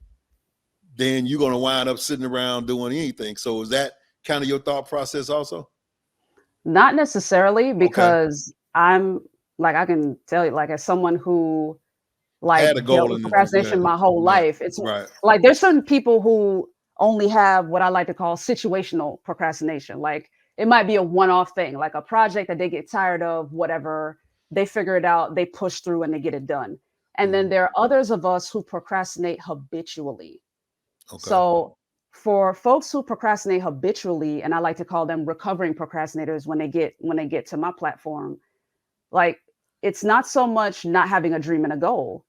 S2: then you're going to wind up sitting around doing anything. So is that kind of your thought process also?
S1: Not necessarily, because I'm like, I can tell you, like, as someone who like dealt with procrastination my whole life, it's like there's certain people who only have what I like to call situational procrastination. Like it might be a one-off thing, like a project that they get tired of, whatever, they figure it out, they push through and they get it done. And then there are others of us who procrastinate habitually. So for folks who procrastinate habitually, and I like to call them recovering procrastinators when they get to my platform, like it's not so much not having a dream and a goal.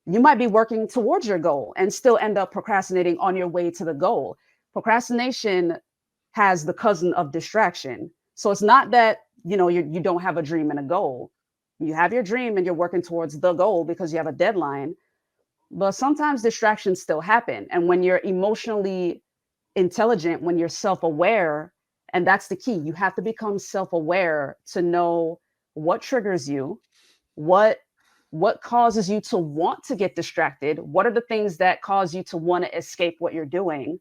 S1: You might be working towards your goal and still end up procrastinating on your way to the goal. Procrastination has the cousin of distraction. So it's not that, you know, you don't have a dream and a goal. You have your dream and you're working towards the goal because you have a deadline. But sometimes distractions still happen. And when you're emotionally intelligent, when you're self-aware, and that's the key, you have to become self-aware to know what triggers you, what causes you to want to get distracted, what are the things that cause you to want to escape what you're doing.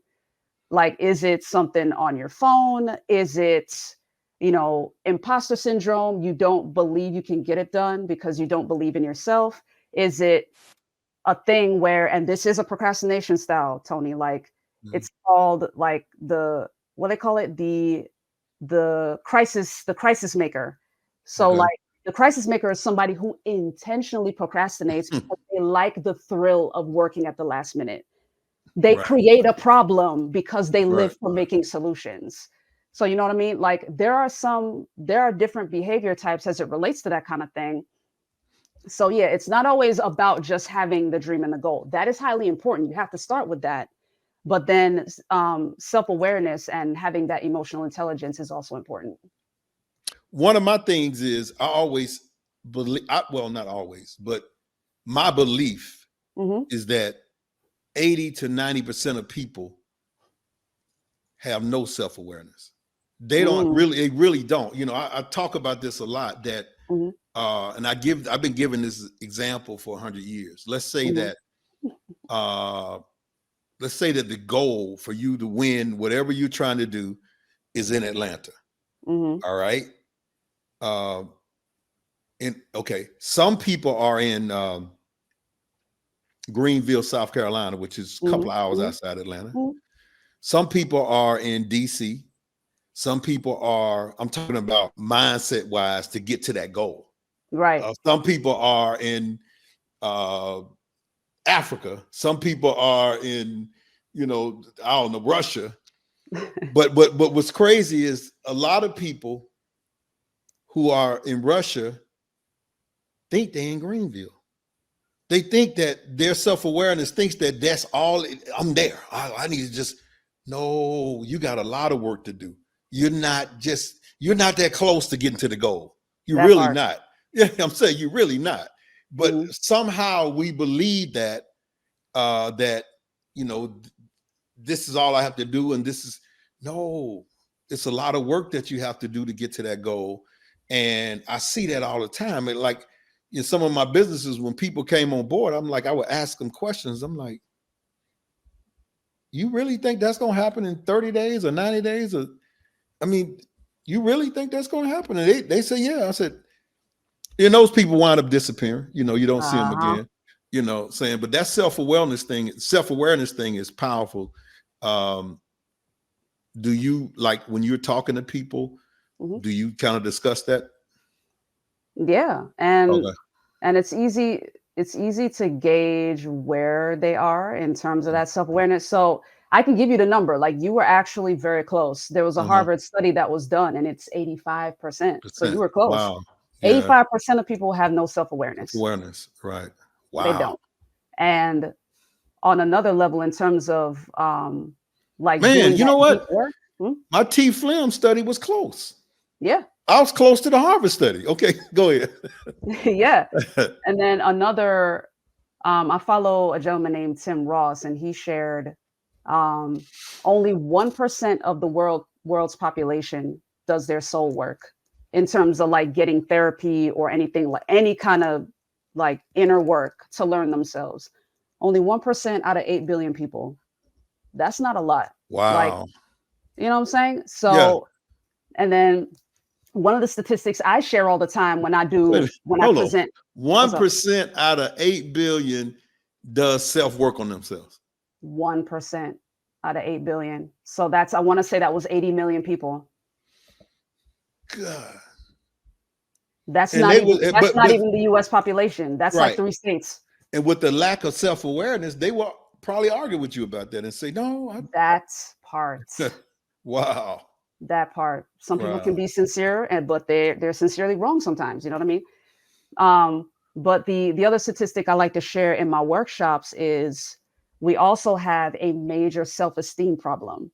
S1: Like, is it something on your phone? Is it, you know, imposter syndrome? You don't believe you can get it done because you don't believe in yourself? Is it a thing where, and this is a procrastination style, Tony, like it's called like what they call it, the crisis maker. So like the crisis maker is somebody who intentionally procrastinates because they like the thrill of working at the last minute. They create a problem because they live for making solutions. So you know what I mean? Like there are different behavior types as it relates to that kind of thing. So yeah, it's not always about just having the dream and the goal. That is highly important. You have to start with that. But then self-awareness and having that emotional intelligence is also important.
S2: One of my things is I always believe, well, not always, but my belief is that 80 to 90% of people have no self-awareness. They don't they really don't. You know, I talk about this a lot that, and I've been giving this example for 100 years. Let's say that, the goal for you to win whatever you're trying to do is in Atlanta. All right. Some people are in Greenville, South Carolina, which is a couple of hours outside Atlanta. Some people are in DC. Some people are, I'm talking about mindset wise to get to that goal.
S1: Right.
S2: Some people are in Africa. Some people are in, you know, I don't know, Russia. But what's crazy is a lot of people who are in Russia think they're in Greenville. They think that their self-awareness thinks that that's all. I'm there. I need to just. No, you got a lot of work to do. You're not that close to getting to the goal. You're
S1: That
S2: really
S1: part.
S2: not. Yeah, I'm saying you're really not. But
S1: Mhm.
S2: somehow we believe that that this is all I have to do, and this is no. It's a lot of work that you have to do to get to that goal, and I see that all the time. And like in some of my businesses, when people came on board, I'm like, I would ask them questions. I'm like, you really think that's going to happen in 30 days or 90 days? Or, I mean, you really think that's going to happen? And they say, yeah. I said, and those people wind up disappearing. You don't see them
S1: Uh-huh.
S2: again, saying, but that self-awareness thing is powerful. Do you, like, when you're talking to people,
S1: Mhm.
S2: do you kind of discuss that?
S1: Yeah, and
S2: Okay.
S1: it's easy to gauge where they are in terms of that self-awareness. So I can give you the number. Like, you were actually very close. There was a
S2: Uh-huh.
S1: Harvard study that was done, and it's 85%. So you
S2: Percent.
S1: were close.
S2: Wow. Yeah.
S1: 85% of people have no self-awareness.
S2: Awareness. Right.
S1: They
S2: Wow.
S1: don't. And on another level, in terms of like
S2: Man,
S1: doing
S2: you
S1: that
S2: know
S1: deep
S2: what?
S1: work.
S2: My T Flim study was close.
S1: Yeah.
S2: I was close to the Harvard study. Okay, go ahead.
S1: Yeah. And then another, I follow a gentleman named Tim Ross, and he shared um, only 1% of the world's population does their soul work in terms of like getting therapy or anything, like any kind of like inner work to learn themselves. Only 1% out of 8 billion people. That's not a lot. Like,
S2: Wow.
S1: you know what I'm saying?
S2: Yeah.
S1: So, and then one of the statistics I share all the time
S2: Wait,
S1: when I
S2: hold on.
S1: present. What's up?
S2: 1% out of 8 billion does self work on themselves.
S1: 1% out of 8 billion. So I want to say that was 80 million people.
S2: God.
S1: That's
S2: And
S1: not
S2: they
S1: even
S2: will,
S1: that's
S2: but
S1: not even the US population. That's like
S2: right.
S1: 3 states.
S2: And with the lack of self awareness, they will probably argue with you about that and say, no,
S1: That part.
S2: wow.
S1: That part. Some people can
S2: Wow.
S1: be sincere, but they're sincerely wrong sometimes, you know what I mean? But the other statistic I like to share in my workshops is we also have a major self-esteem problem.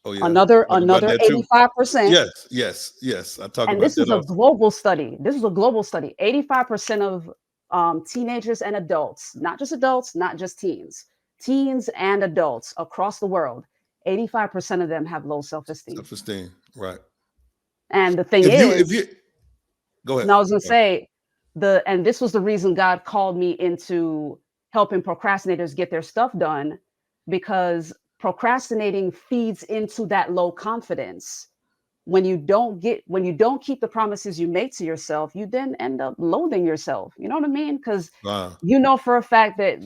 S2: Oh, yeah.
S1: Another
S2: Talk about
S1: another
S2: that too.
S1: 85%.
S2: Yes, yes, yes. I talk
S1: And
S2: about
S1: this
S2: that
S1: is a
S2: also.
S1: global study. This is a global study. 85% of teenagers and adults, not just adults, not just teens, teens and adults across the world, 85% of them have low self-esteem.
S2: Self esteem. Right.
S1: And the thing
S2: If
S1: is,
S2: you, go ahead.
S1: and I was gonna say and this was the reason God called me into helping procrastinators get their stuff done, because procrastinating feeds into that low confidence. When you don't keep the promises you make to yourself, you then end up loathing yourself. You know what I mean? Because
S2: Wow.
S1: you know for a fact that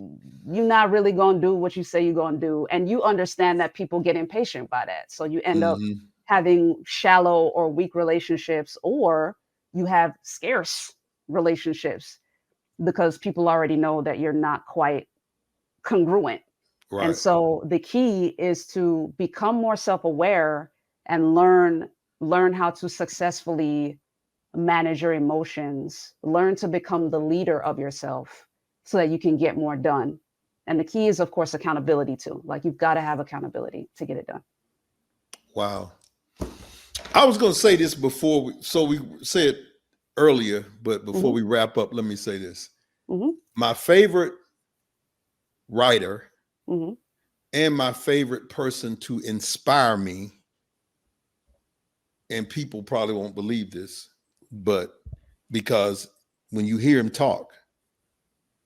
S1: you're not really gonna do what you say you're gonna do, and you understand that people get impatient by that. So you end up
S2: Mm-hmm.
S1: having shallow or weak relationships, or you have scarce relationships because people already know that you're not quite congruent. And
S2: Right.
S1: so the key is to become more self-aware and learn how to successfully manage your emotions, learn to become the leader of yourself so that you can get more done. And the key is, of course, accountability too. Like, you've got to have accountability to get it done.
S2: Wow. I was going to say this before we said earlier, but before
S1: Hmm.
S2: we wrap up, let me say this.
S1: Hmm.
S2: My favorite writer
S1: Hmm.
S2: and my favorite person to inspire me, and people probably won't believe this, but because when you hear him talk,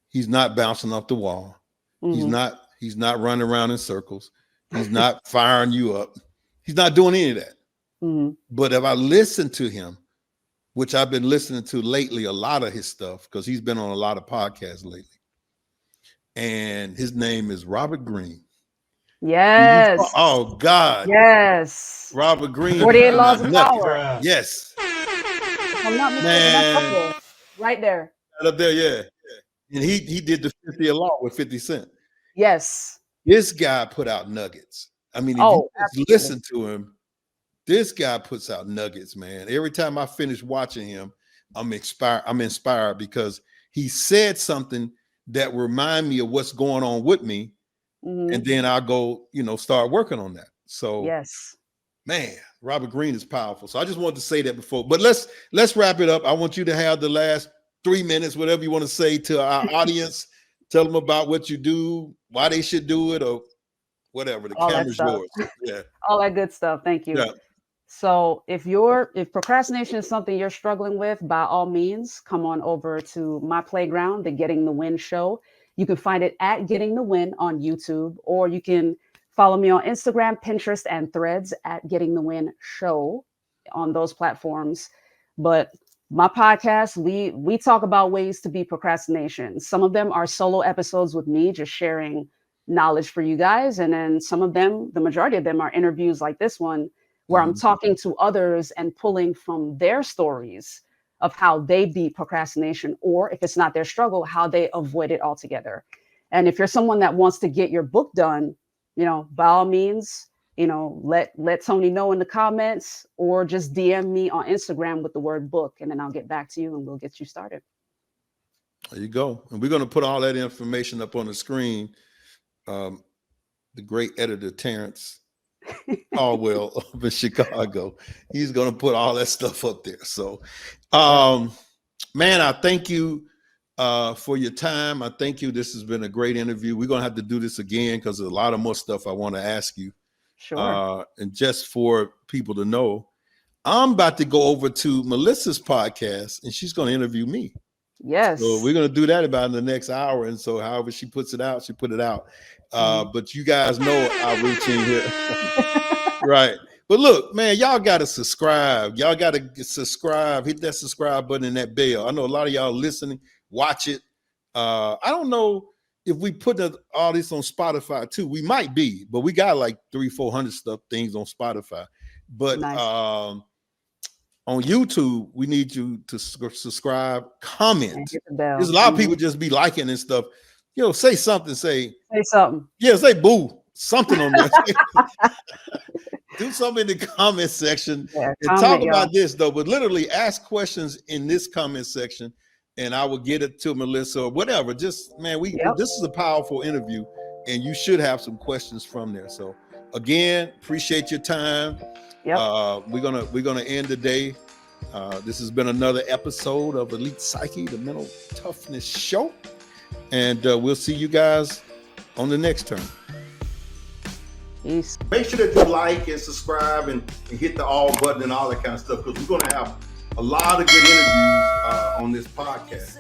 S2: he's not bouncing off the wall.
S1: Hmm.
S2: He's not running around in circles. He's not firing you up. He's not doing any of that.
S1: Hmm.
S2: But if I listen to him, which I've been listening to lately, a lot of his stuff, because he's been on a lot of podcasts lately. And his name is Robert Greene.
S1: Yes.
S2: Oh God,
S1: Yes.
S2: Robert Greene
S1: 48
S2: used to
S1: laws
S2: be
S1: of
S2: nuts.
S1: power.
S2: Yes,
S1: If I'm not mistaken, that's up
S2: man,
S1: there. Right there.
S2: right up there, yeah. And he did the 50 law with 50 Cent.
S1: Yes.
S2: This guy put out nuggets. I mean, if you
S1: Oh,
S2: just
S1: absolutely.
S2: listen to him, This guy puts out nuggets, man. Every time I finish watching him, I'm inspired. I'm inspired because he said something that remind me of what's going on with me, and then I'll go, start working on that. So,
S1: Yes.
S2: man, Robert Greene is powerful. So I just wanted to say that before. But let's wrap it up. I want you to have the last 3 minutes, whatever you want to say to our audience. Tell them about what you do, why they should do it, or whatever. The
S1: All that
S2: camera's
S1: stuff.
S2: yours. Yeah.
S1: All that good stuff. Thank you.
S2: Yeah.
S1: So if procrastination is something you're struggling with, by all means, come on over to my playground, the Getting the Win show. You can find it at Getting the Win on YouTube, or you can follow me on Instagram, Pinterest, and Threads at Getting the Win show on those platforms. But my podcast, we talk about ways to beat procrastination. Some of them are solo episodes with me, just sharing knowledge for you guys. And then some of them, the majority of them, are interviews like this one, where I'm talking to others and pulling from their stories of how they beat procrastination, or if it's not their struggle, how they avoid it altogether. And if you're someone that wants to get your book done, by all means, let Tony know in the comments, or just DM me on Instagram with the word book, and then I'll get back to you and we'll get you started.
S2: There you go. And we're going to put all that information up on the screen. The great editor, Terrence Caldwell up in Chicago, he's going to put all that stuff up there. So, man, I thank you for your time. I thank you. This has been a great interview. We're going to have to do this again because there's a lot of more stuff I want to ask you.
S1: Sure.
S2: And just for people to know, I'm about to go over to Melissa's podcast and she's going to interview me.
S1: Yes.
S2: So we're going to do that about in the next hour. And so however she puts it out, she put it out. But you guys know our routine here. Right. But look, man, y'all got to subscribe. Y'all got to subscribe. Hit that subscribe button and that bell. I know a lot of y'all listening. Watch it. I don't know if we put all this on Spotify too. We might be, but we got like 300-400 things on Spotify. But
S1: Nice.
S2: On YouTube, we need you to subscribe, comment.
S1: Hit the bell.
S2: There's a lot of people just be liking and stuff. Say something. Say
S1: something.
S2: Yeah, say boo. Something on there. Do something in the comment section and talk about this though. But literally ask questions in this comment section, and I will get it to Melissa or whatever. Just man, this is a powerful interview, and you should have some questions from there. So again, appreciate your time. We're gonna end the day. This has been another episode of Elite Psyche, the Mental Toughness Show, and we'll see you guys on the next turn.
S1: Peace.
S2: Make sure that you like and subscribe and hit the all button and all that kind of stuff, because we're going to have a lot of good interviews on this podcast.